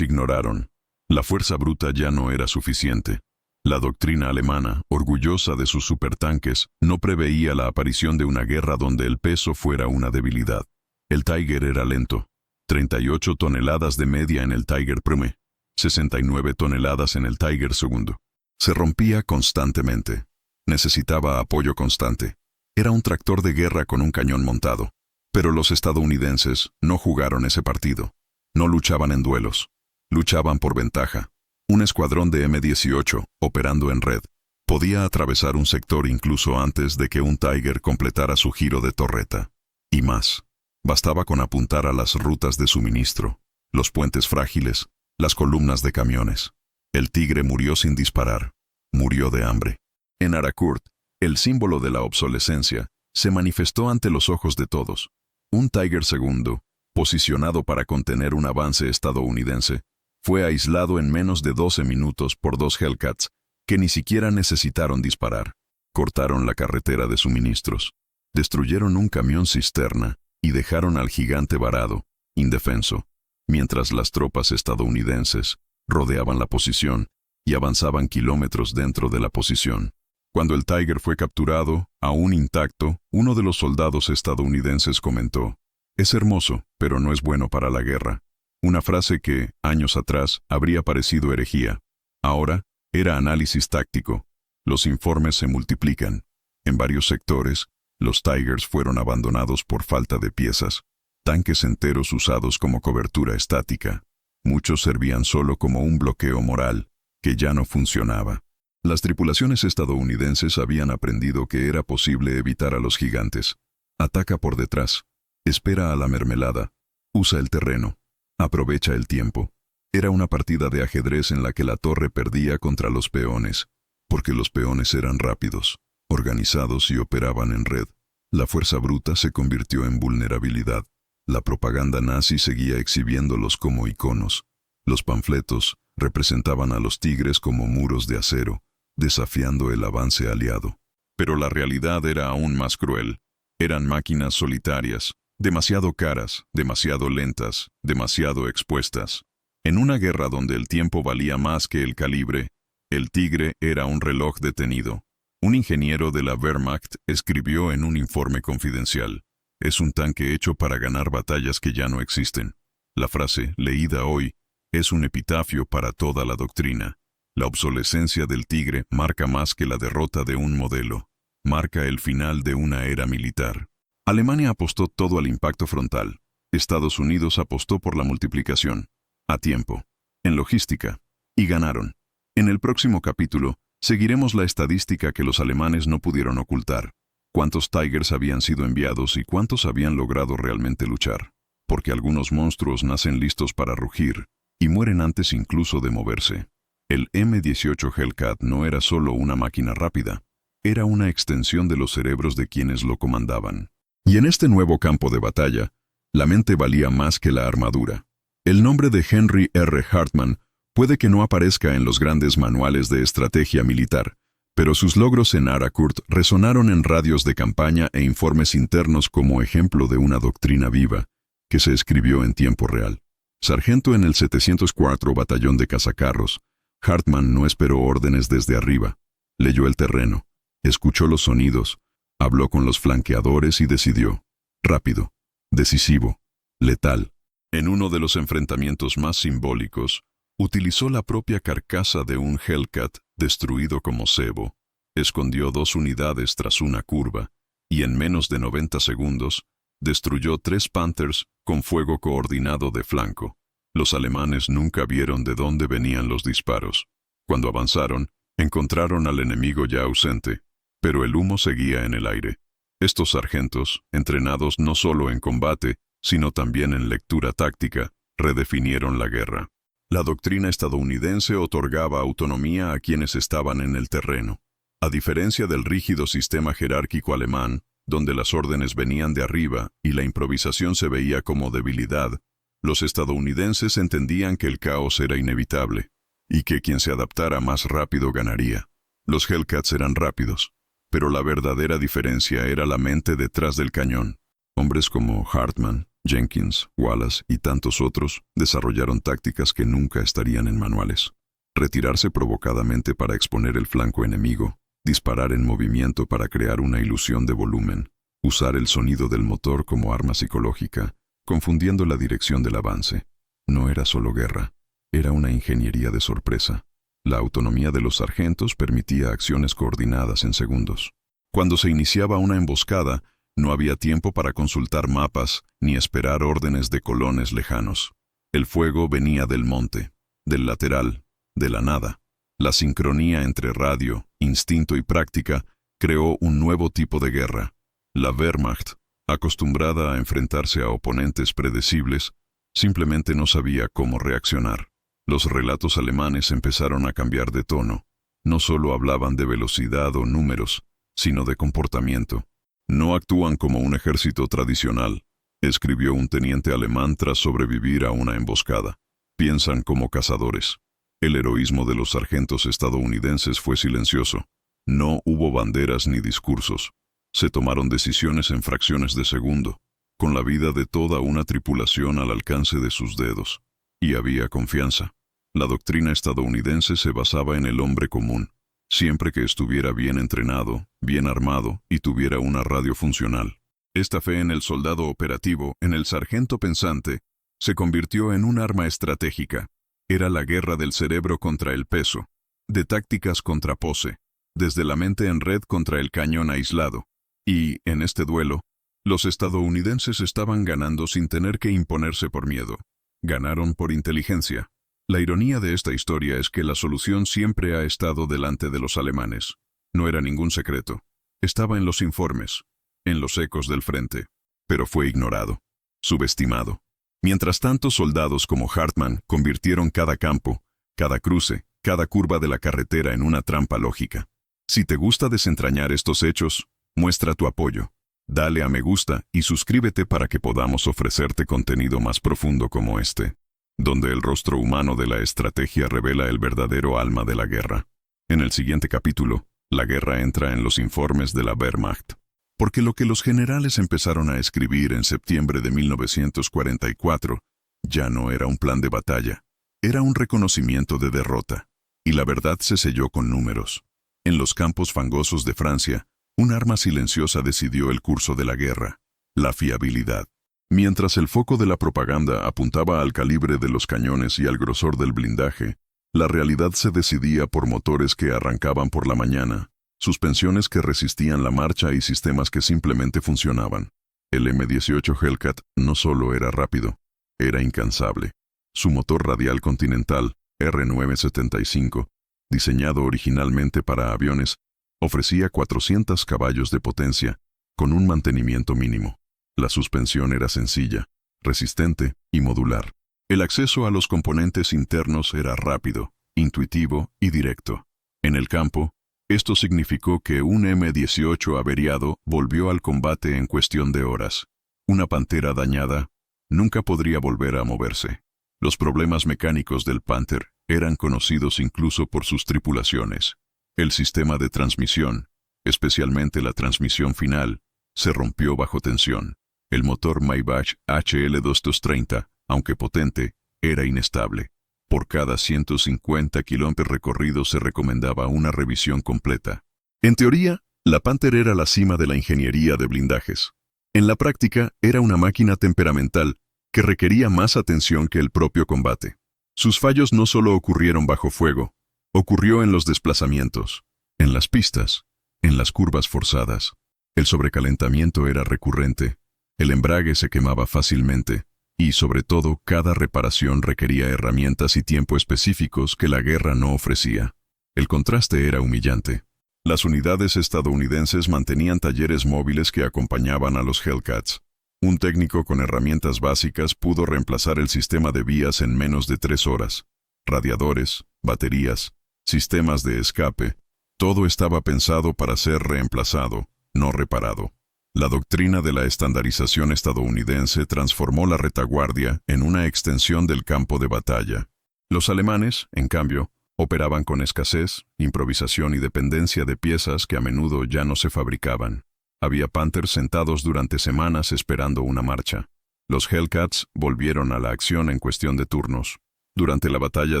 ignoraron. La fuerza bruta ya no era suficiente. La doctrina alemana, orgullosa de sus supertanques, no preveía la aparición de una guerra donde el peso fuera una debilidad. El Tiger era lento. 38 toneladas de media en el Tiger Prime, 69 toneladas en el Tiger II. Se rompía constantemente. Necesitaba apoyo constante. Era un tractor de guerra con un cañón montado. Pero los estadounidenses no jugaron ese partido. No luchaban en duelos. Luchaban por ventaja. Un escuadrón de M-18, operando en red, podía atravesar un sector incluso antes de que un Tiger completara su giro de torreta. Y más. Bastaba con apuntar a las rutas de suministro, los puentes frágiles, las columnas de camiones. El Tigre murió sin disparar. Murió de hambre. En Aracourt, el símbolo de la obsolescencia se manifestó ante los ojos de todos. Un Tiger II, posicionado para contener un avance estadounidense, fue aislado en menos de 12 minutos por 2 Hellcats, que ni siquiera necesitaron disparar. Cortaron la carretera de suministros, destruyeron un camión cisterna y dejaron al gigante varado, indefenso, mientras las tropas estadounidenses rodeaban la posición y avanzaban kilómetros dentro de la posición. Cuando el Tiger fue capturado, aún intacto, uno de los soldados estadounidenses comentó: «Es hermoso, pero no es bueno para la guerra». Una frase que, años atrás, habría parecido herejía. Ahora, era análisis táctico. Los informes se multiplican. En varios sectores, los Tigers fueron abandonados por falta de piezas, tanques enteros usados como cobertura estática. Muchos servían solo como un bloqueo moral, que ya no funcionaba. Las tripulaciones estadounidenses habían aprendido que era posible evitar a los gigantes. Ataca por detrás. Espera a la mermelada. Usa el terreno. Aprovecha el tiempo. Era una partida de ajedrez en la que la torre perdía contra los peones, porque los peones eran rápidos, organizados y operaban en red. La fuerza bruta se convirtió en vulnerabilidad. La propaganda nazi seguía exhibiéndolos como iconos. Los panfletos representaban a los tigres como muros de acero, desafiando el avance aliado. Pero la realidad era aún más cruel. Eran máquinas solitarias, demasiado caras, demasiado lentas, demasiado expuestas. En una guerra donde el tiempo valía más que el calibre, el Tigre era un reloj detenido. Un ingeniero de la Wehrmacht escribió en un informe confidencial: Es un tanque hecho para ganar batallas que ya no existen. La frase, leída hoy, es un epitafio para toda la doctrina. La obsolescencia del Tigre marca más que la derrota de un modelo. Marca el final de una era militar. Alemania apostó todo al impacto frontal. Estados Unidos apostó por la multiplicación. A tiempo. En logística. Y ganaron. En el próximo capítulo, seguiremos la estadística que los alemanes no pudieron ocultar. Cuántos Tigers habían sido enviados y cuántos habían logrado realmente luchar. Porque algunos monstruos nacen listos para rugir, y mueren antes incluso de moverse. El M-18 Hellcat no era solo una máquina rápida, era una extensión de los cerebros de quienes lo comandaban. Y en este nuevo campo de batalla, la mente valía más que la armadura. El nombre de Henry R. Hartmann puede que no aparezca en los grandes manuales de estrategia militar, pero sus logros en Aracourt resonaron en radios de campaña e informes internos como ejemplo de una doctrina viva, que se escribió en tiempo real. Sargento en el 704 Batallón de Cazacarros, Hartmann no esperó órdenes desde arriba. Leyó el terreno, escuchó los sonidos, habló con los flanqueadores y decidió. Rápido, decisivo, letal. En uno de los enfrentamientos más simbólicos, utilizó la propia carcasa de un Hellcat destruido como cebo, escondió 2 unidades tras una curva, y en menos de 90 segundos, destruyó 3 Panthers con fuego coordinado de flanco. Los alemanes nunca vieron de dónde venían los disparos. Cuando avanzaron, encontraron al enemigo ya ausente, pero el humo seguía en el aire. Estos sargentos, entrenados no solo en combate, sino también en lectura táctica, redefinieron la guerra. La doctrina estadounidense otorgaba autonomía a quienes estaban en el terreno. A diferencia del rígido sistema jerárquico alemán, donde las órdenes venían de arriba y la improvisación se veía como debilidad, los estadounidenses entendían que el caos era inevitable, y que quien se adaptara más rápido ganaría. Los Hellcats eran rápidos, pero la verdadera diferencia era la mente detrás del cañón. Hombres como Hartmann, Jenkins, Wallace y tantos otros desarrollaron tácticas que nunca estarían en manuales. Retirarse provocadamente para exponer el flanco enemigo, disparar en movimiento para crear una ilusión de volumen, usar el sonido del motor como arma psicológica, confundiendo la dirección del avance. No era solo guerra, era una ingeniería de sorpresa. La autonomía de los sargentos permitía acciones coordinadas en segundos. Cuando se iniciaba una emboscada, no había tiempo para consultar mapas ni esperar órdenes de colones lejanos. El fuego venía del monte, del lateral, de la nada. La sincronía entre radio, instinto y práctica creó un nuevo tipo de guerra. La Wehrmacht, acostumbrada a enfrentarse a oponentes predecibles, simplemente no sabía cómo reaccionar. Los relatos alemanes empezaron a cambiar de tono. No solo hablaban de velocidad o números, sino de comportamiento. No actúan como un ejército tradicional, escribió un teniente alemán tras sobrevivir a una emboscada. Piensan como cazadores. El heroísmo de los sargentos estadounidenses fue silencioso. No hubo banderas ni discursos. Se tomaron decisiones en fracciones de segundo, con la vida de toda una tripulación al alcance de sus dedos. Y había confianza. La doctrina estadounidense se basaba en el hombre común, siempre que estuviera bien entrenado, bien armado y tuviera una radio funcional. Esta fe en el soldado operativo, en el sargento pensante, se convirtió en un arma estratégica. Era la guerra del cerebro contra el peso, de tácticas contra pose, desde la mente en red contra el cañón aislado. Y, en este duelo, los estadounidenses estaban ganando sin tener que imponerse por miedo. Ganaron por inteligencia. La ironía de esta historia es que la solución siempre ha estado delante de los alemanes. No era ningún secreto. Estaba en los informes, en los ecos del frente. Pero fue ignorado, subestimado. Mientras tanto, soldados como Hartmann convirtieron cada campo, cada cruce, cada curva de la carretera en una trampa lógica. Si te gusta desentrañar estos hechos, muestra tu apoyo. Dale a me gusta y suscríbete para que podamos ofrecerte contenido más profundo como este, donde el rostro humano de la estrategia revela el verdadero alma de la guerra. En el siguiente capítulo, la guerra entra en los informes de la Wehrmacht. Porque lo que los generales empezaron a escribir en septiembre de 1944 ya no era un plan de batalla, era un reconocimiento de derrota. Y la verdad se selló con números. En los campos fangosos de Francia, un arma silenciosa decidió el curso de la guerra. la fiabilidad. Mientras el foco de la propaganda apuntaba al calibre de los cañones y al grosor del blindaje, la realidad se decidía por motores que arrancaban por la mañana, suspensiones que resistían la marcha y sistemas que simplemente funcionaban. El M18 Hellcat no solo era rápido, era incansable. Su motor radial Continental, R975, diseñado originalmente para aviones, ofrecía 400 caballos de potencia, con un mantenimiento mínimo. La suspensión era sencilla, resistente y modular. El acceso a los componentes internos era rápido, intuitivo y directo. En el campo, esto significó que un M18 averiado volvió al combate en cuestión de horas. Una Pantera dañada nunca podría volver a moverse. Los problemas mecánicos del Panther eran conocidos incluso por sus tripulaciones. El sistema de transmisión, especialmente la transmisión final, se rompió bajo tensión. El motor Maybach HL230, aunque potente, era inestable. Por cada 150 kilómetros recorridos se recomendaba una revisión completa. En teoría, la Panther era la cima de la ingeniería de blindajes. En la práctica, era una máquina temperamental que requería más atención que el propio combate. Sus fallos no solo ocurrieron bajo fuego, ocurrió en los desplazamientos, en las pistas, en las curvas forzadas. El sobrecalentamiento era recurrente, el embrague se quemaba fácilmente, y sobre todo cada reparación requería herramientas y tiempo específicos que la guerra no ofrecía. El contraste era humillante. Las unidades estadounidenses mantenían talleres móviles que acompañaban a los Hellcats. Un técnico con herramientas básicas pudo reemplazar el sistema de vías en menos de 3 horas. Radiadores, baterías, sistemas de escape, todo estaba pensado para ser reemplazado, no reparado. La doctrina de la estandarización estadounidense transformó la retaguardia en una extensión del campo de batalla. Los alemanes, en cambio, operaban con escasez, improvisación y dependencia de piezas que a menudo ya no se fabricaban. Había Panthers sentados durante semanas esperando una marcha. Los Hellcats volvieron a la acción en cuestión de turnos. Durante la batalla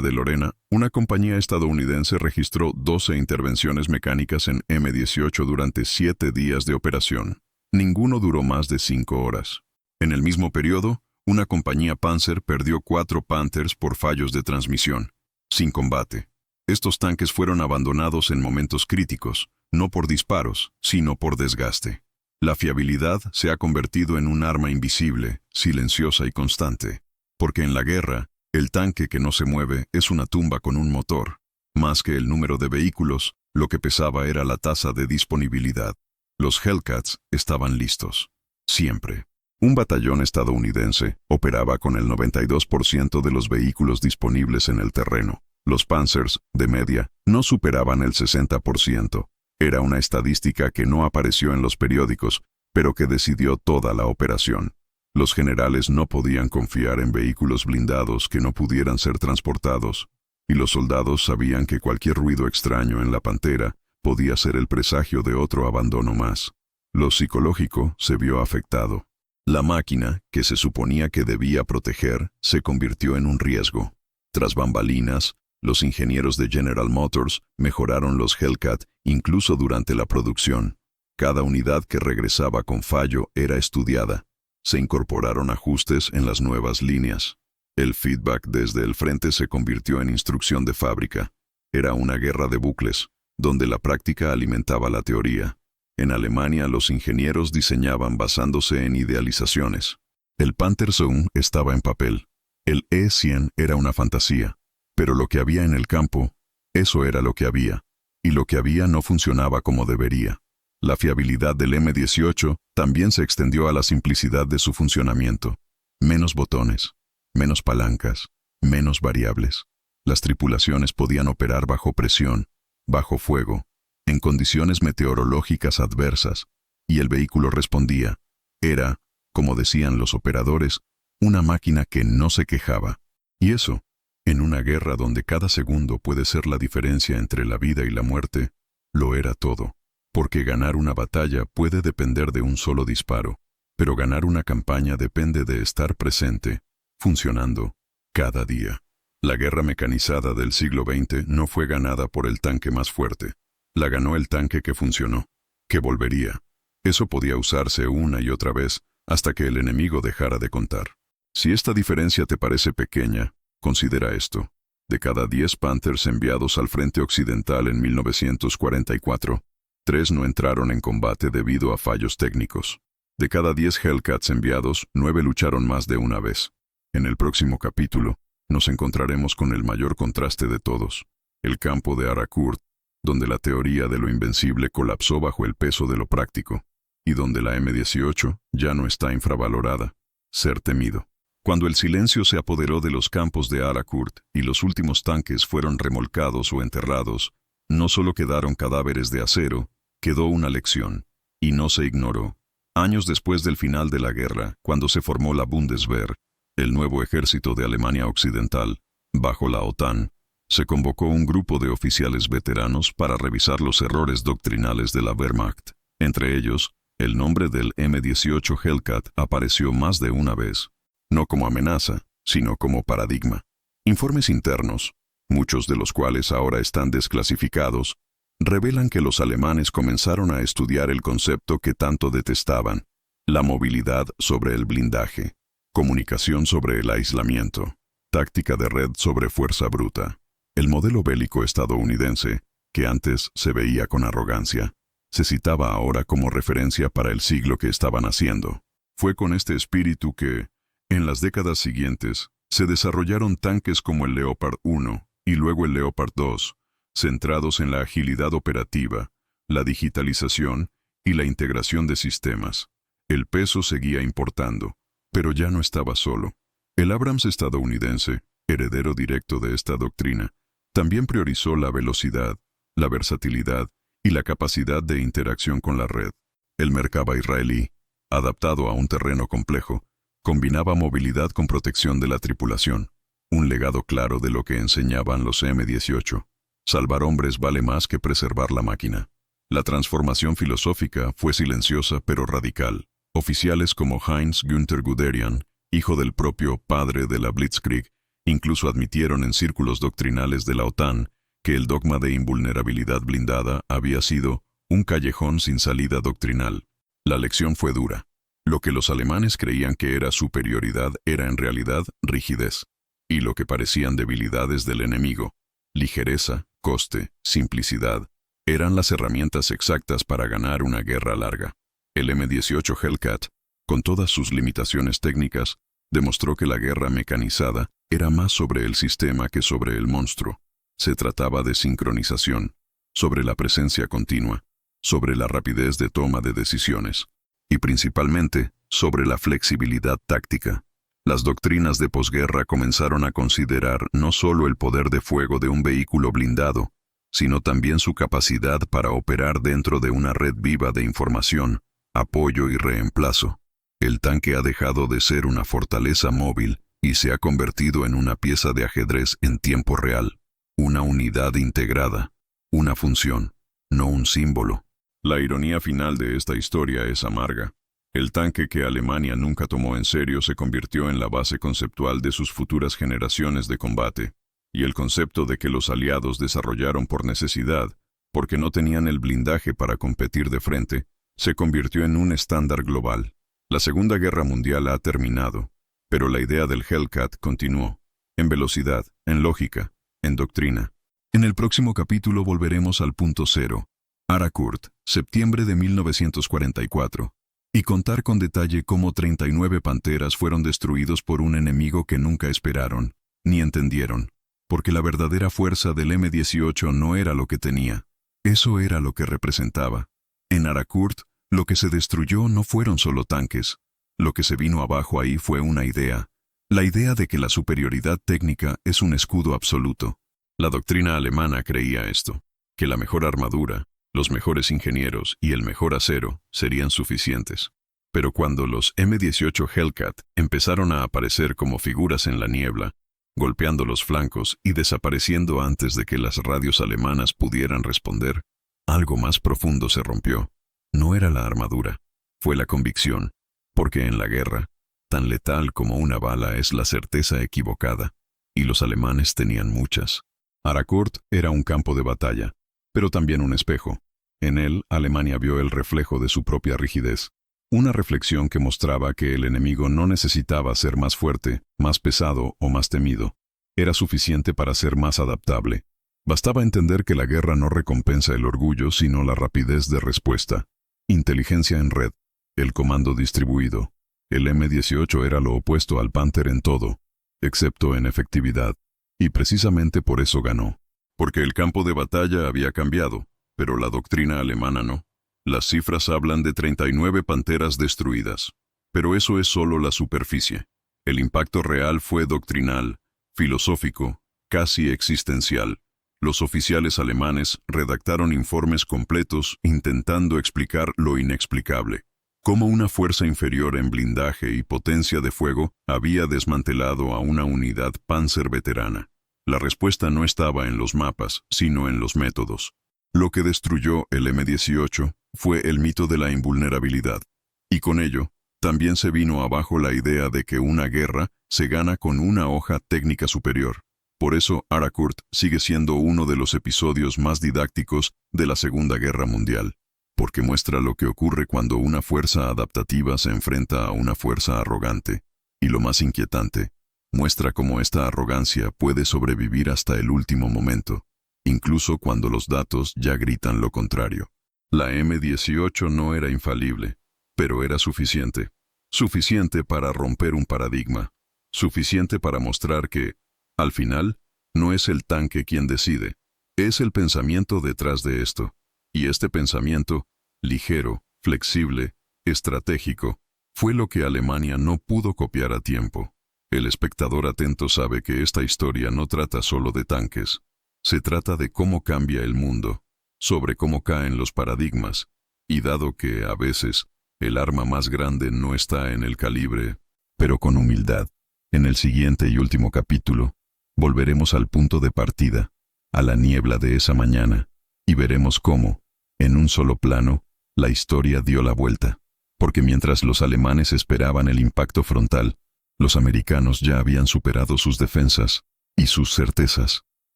de Lorena, una compañía estadounidense registró 12 intervenciones mecánicas en M18 durante 7 días de operación. Ninguno duró más de 5 horas. En el mismo periodo, una compañía Panzer perdió 4 Panthers por fallos de transmisión, sin combate. Estos tanques fueron abandonados en momentos críticos, no por disparos, sino por desgaste. La fiabilidad se ha convertido en un arma invisible, silenciosa y constante, porque en la guerra, el tanque que no se mueve es una tumba con un motor. Más que el número de vehículos, lo que pesaba era la tasa de disponibilidad. Los Hellcats estaban listos. Siempre. Un batallón estadounidense operaba con el 92% de los vehículos disponibles en el terreno. Los Panzers, de media, no superaban el 60%. Era una estadística que no apareció en los periódicos, pero que decidió toda la operación. Los generales no podían confiar en vehículos blindados que no pudieran ser transportados, y los soldados sabían que cualquier ruido extraño en la Pantera podía ser el presagio de otro abandono más. Lo psicológico se vio afectado. La máquina, que se suponía que debía proteger, se convirtió en un riesgo. Tras bambalinas, los ingenieros de General Motors mejoraron los Hellcat incluso durante la producción. Cada unidad que regresaba con fallo era estudiada. Se incorporaron ajustes en las nuevas líneas. El feedback desde el frente se convirtió en instrucción de fábrica. Era una guerra de bucles, donde la práctica alimentaba la teoría. En Alemania los ingenieros diseñaban basándose en idealizaciones. El Panzersohn estaba en papel. El E100 era una fantasía. Pero lo que había en el campo, eso era lo que había. Y lo que había no funcionaba como debería. La fiabilidad del M18 también se extendió a la simplicidad de su funcionamiento. Menos botones, menos palancas, menos variables. Las tripulaciones podían operar bajo presión, bajo fuego, en condiciones meteorológicas adversas, y el vehículo respondía. Era, como decían los operadores, una máquina que no se quejaba. Y eso, en una guerra donde cada segundo puede ser la diferencia entre la vida y la muerte, lo era todo. Porque ganar una batalla puede depender de un solo disparo, pero ganar una campaña depende de estar presente, funcionando, cada día. La guerra mecanizada del siglo XX no fue ganada por el tanque más fuerte. La ganó el tanque que funcionó, que volvería. Eso podía usarse una y otra vez hasta que el enemigo dejara de contar. Si esta diferencia te parece pequeña, considera esto. De cada 10 Panthers enviados al frente occidental en 1944, 3 no entraron en combate debido a fallos técnicos. De cada 10 Hellcats enviados, 9 lucharon más de una vez. En el próximo capítulo, nos encontraremos con el mayor contraste de todos, el campo de Harcourt, donde la teoría de lo invencible colapsó bajo el peso de lo práctico, y donde la M18 ya no está infravalorada, ser temido. Cuando el silencio se apoderó de los campos de Harcourt y los últimos tanques fueron remolcados o enterrados, no solo quedaron cadáveres de acero, quedó una lección, y no se ignoró. Años después del final de la guerra, cuando se formó la Bundeswehr, el nuevo ejército de Alemania Occidental, bajo la OTAN, se convocó un grupo de oficiales veteranos para revisar los errores doctrinales de la Wehrmacht. Entre ellos, el nombre del M18 Hellcat apareció más de una vez, no como amenaza, sino como paradigma. Informes internos, muchos de los cuales ahora están desclasificados, revelan que los alemanes comenzaron a estudiar el concepto que tanto detestaban: la movilidad sobre el blindaje, comunicación sobre el aislamiento, táctica de red sobre fuerza bruta. El modelo bélico estadounidense, que antes se veía con arrogancia, se citaba ahora como referencia para el siglo que estaban haciendo. Fue con este espíritu que, en las décadas siguientes, se desarrollaron tanques como el Leopard 1 y luego el Leopard 2, centrados en la agilidad operativa, la digitalización y la integración de sistemas. El peso seguía importando, pero ya no estaba solo. El Abrams estadounidense, heredero directo de esta doctrina, también priorizó la velocidad, la versatilidad y la capacidad de interacción con la red. El Merkava israelí, adaptado a un terreno complejo, combinaba movilidad con protección de la tripulación, un legado claro de lo que enseñaban los M18. Salvar hombres vale más que preservar la máquina. La transformación filosófica fue silenciosa pero radical. Oficiales como Heinz Günther Guderian, hijo del propio padre de la Blitzkrieg, incluso admitieron en círculos doctrinales de la OTAN que el dogma de invulnerabilidad blindada había sido un callejón sin salida doctrinal. La lección fue dura. Lo que los alemanes creían que era superioridad era en realidad rigidez, y lo que parecían debilidades del enemigo, ligereza, coste, simplicidad, eran las herramientas exactas para ganar una guerra larga. El M18 Hellcat, con todas sus limitaciones técnicas, demostró que la guerra mecanizada era más sobre el sistema que sobre el monstruo. Se trataba de sincronización, sobre la presencia continua, sobre la rapidez de toma de decisiones, y principalmente sobre la flexibilidad táctica. Las doctrinas de posguerra comenzaron a considerar no solo el poder de fuego de un vehículo blindado, sino también su capacidad para operar dentro de una red viva de información, apoyo y reemplazo. El tanque ha dejado de ser una fortaleza móvil y se ha convertido en una pieza de ajedrez en tiempo real, una unidad integrada, una función, no un símbolo. La ironía final de esta historia es amarga. El tanque que Alemania nunca tomó en serio se convirtió en la base conceptual de sus futuras generaciones de combate, y el concepto de que los aliados desarrollaron por necesidad, porque no tenían el blindaje para competir de frente, se convirtió en un estándar global. La Segunda Guerra Mundial ha terminado, pero la idea del Hellcat continuó, en velocidad, en lógica, en doctrina. En el próximo capítulo volveremos al punto cero, Harcourt, septiembre de 1944, y contar con detalle cómo 39 Panteras fueron destruidos por un enemigo que nunca esperaron, ni entendieron, porque la verdadera fuerza del M18 no era lo que tenía, eso era lo que representaba. En Harcourt, lo que se destruyó no fueron solo tanques, lo que se vino abajo ahí fue una idea, la idea de que la superioridad técnica es un escudo absoluto. La doctrina alemana creía esto, que la mejor armadura, los mejores ingenieros y el mejor acero serían suficientes. Pero cuando los M18 Hellcat empezaron a aparecer como figuras en la niebla, golpeando los flancos y desapareciendo antes de que las radios alemanas pudieran responder, algo más profundo se rompió. No era la armadura, fue la convicción, porque en la guerra, tan letal como una bala es la certeza equivocada, y los alemanes tenían muchas. Harcourt era un campo de batalla, pero también un espejo. En él, Alemania vio el reflejo de su propia rigidez. Una reflexión que mostraba que el enemigo no necesitaba ser más fuerte, más pesado o más temido. Era suficiente para ser más adaptable. Bastaba entender que la guerra no recompensa el orgullo, sino la rapidez de respuesta. Inteligencia en red. El comando distribuido. El M-18 era lo opuesto al Panther en todo, excepto en efectividad. Y precisamente por eso ganó. Porque el campo de batalla había cambiado, pero la doctrina alemana no. Las cifras hablan de 39 panteras destruidas. Pero eso es solo la superficie. El impacto real fue doctrinal, filosófico, casi existencial. Los oficiales alemanes redactaron informes completos intentando explicar lo inexplicable. Cómo una fuerza inferior en blindaje y potencia de fuego había desmantelado a una unidad Panzer veterana. La respuesta no estaba en los mapas, sino en los métodos. Lo que destruyó el M-18 fue el mito de la invulnerabilidad. Y con ello, también se vino abajo la idea de que una guerra se gana con una hoja técnica superior. Por eso, Arakurt sigue siendo uno de los episodios más didácticos de la Segunda Guerra Mundial, porque muestra lo que ocurre cuando una fuerza adaptativa se enfrenta a una fuerza arrogante. Y lo más inquietante, muestra cómo esta arrogancia puede sobrevivir hasta el último momento, incluso cuando los datos ya gritan lo contrario. La M-18 no era infalible, pero era suficiente. Suficiente para romper un paradigma. Suficiente para mostrar que, al final, no es el tanque quien decide, es el pensamiento detrás de esto. Y este pensamiento, ligero, flexible, estratégico, fue lo que Alemania no pudo copiar a tiempo. El espectador atento sabe que esta historia no trata solo de tanques. Se trata de cómo cambia el mundo, sobre cómo caen los paradigmas, y dado que, a veces, el arma más grande no está en el calibre, pero con humildad. En el siguiente y último capítulo, volveremos al punto de partida, a la niebla de esa mañana, y veremos cómo, en un solo plano, la historia dio la vuelta. Porque mientras los alemanes esperaban el impacto frontal, los americanos ya habían superado sus defensas y sus certezas.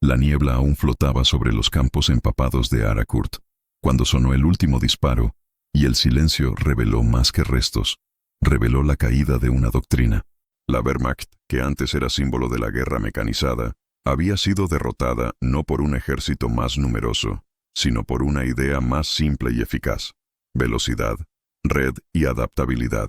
La niebla aún flotaba sobre los campos empapados de Arakurt, cuando sonó el último disparo, y el silencio reveló más que restos. Reveló la caída de una doctrina. La Wehrmacht, que antes era símbolo de la guerra mecanizada, había sido derrotada no por un ejército más numeroso, sino por una idea más simple y eficaz: velocidad, red y adaptabilidad.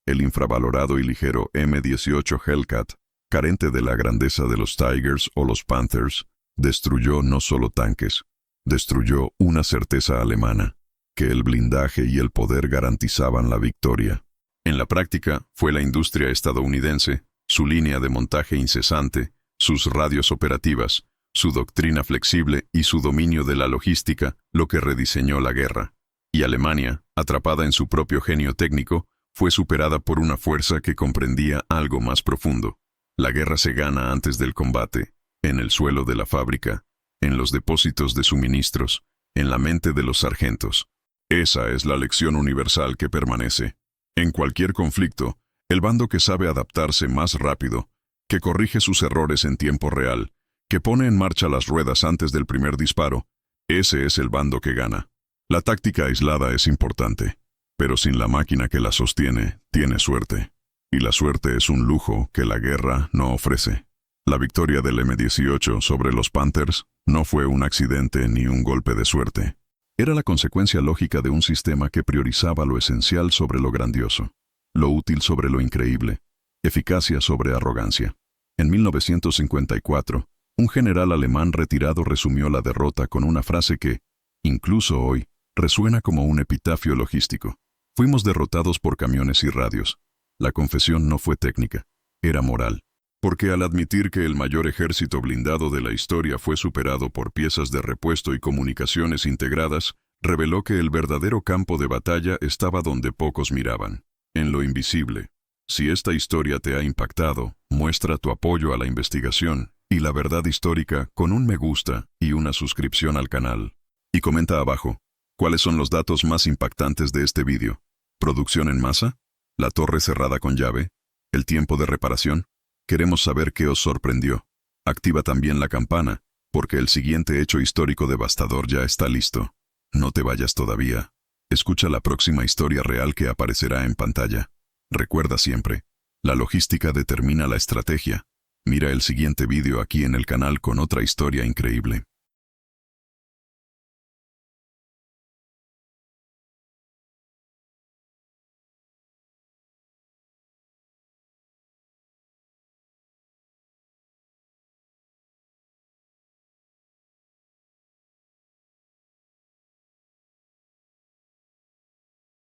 El infravalorado y ligero M-18 Hellcat, carente de la grandeza de los Tigers o los Panthers, destruyó no solo tanques, destruyó una certeza alemana, que el blindaje y el poder garantizaban la victoria. En la práctica, fue la industria estadounidense, su línea de montaje incesante, sus radios operativas, su doctrina flexible y su dominio de la logística lo que rediseñó la guerra. Y Alemania, atrapada en su propio genio técnico, fue superada por una fuerza que comprendía algo más profundo. La guerra se gana antes del combate, en el suelo de la fábrica, en los depósitos de suministros, en la mente de los sargentos. Esa es la lección universal que permanece. En cualquier conflicto, el bando que sabe adaptarse más rápido, que corrige sus errores en tiempo real, que pone en marcha las ruedas antes del primer disparo, ese es el bando que gana. La táctica aislada es importante, pero sin la máquina que la sostiene, tiene suerte. Y la suerte es un lujo que la guerra no ofrece. La victoria del M-18 sobre los Panthers no fue un accidente ni un golpe de suerte. Era la consecuencia lógica de un sistema que priorizaba lo esencial sobre lo grandioso, lo útil sobre lo increíble, eficacia sobre arrogancia. En 1954, un general alemán retirado resumió la derrota con una frase que, incluso hoy, resuena como un epitafio logístico. Fuimos derrotados por camiones y radios. La confesión no fue técnica, era moral. Porque al admitir que el mayor ejército blindado de la historia fue superado por piezas de repuesto y comunicaciones integradas, reveló que el verdadero campo de batalla estaba donde pocos miraban, en lo invisible. Si esta historia te ha impactado, muestra tu apoyo a la investigación y la verdad histórica con un me gusta y una suscripción al canal. Y comenta abajo, ¿cuáles son los datos más impactantes de este vídeo? ¿Producción en masa? ¿La torre cerrada con llave? ¿El tiempo de reparación? Queremos saber qué os sorprendió. Activa también la campana, porque el siguiente hecho histórico devastador ya está listo. No te vayas todavía. Escucha la próxima historia real que aparecerá en pantalla. Recuerda siempre, la logística determina la estrategia. Mira el siguiente vídeo aquí en el canal con otra historia increíble.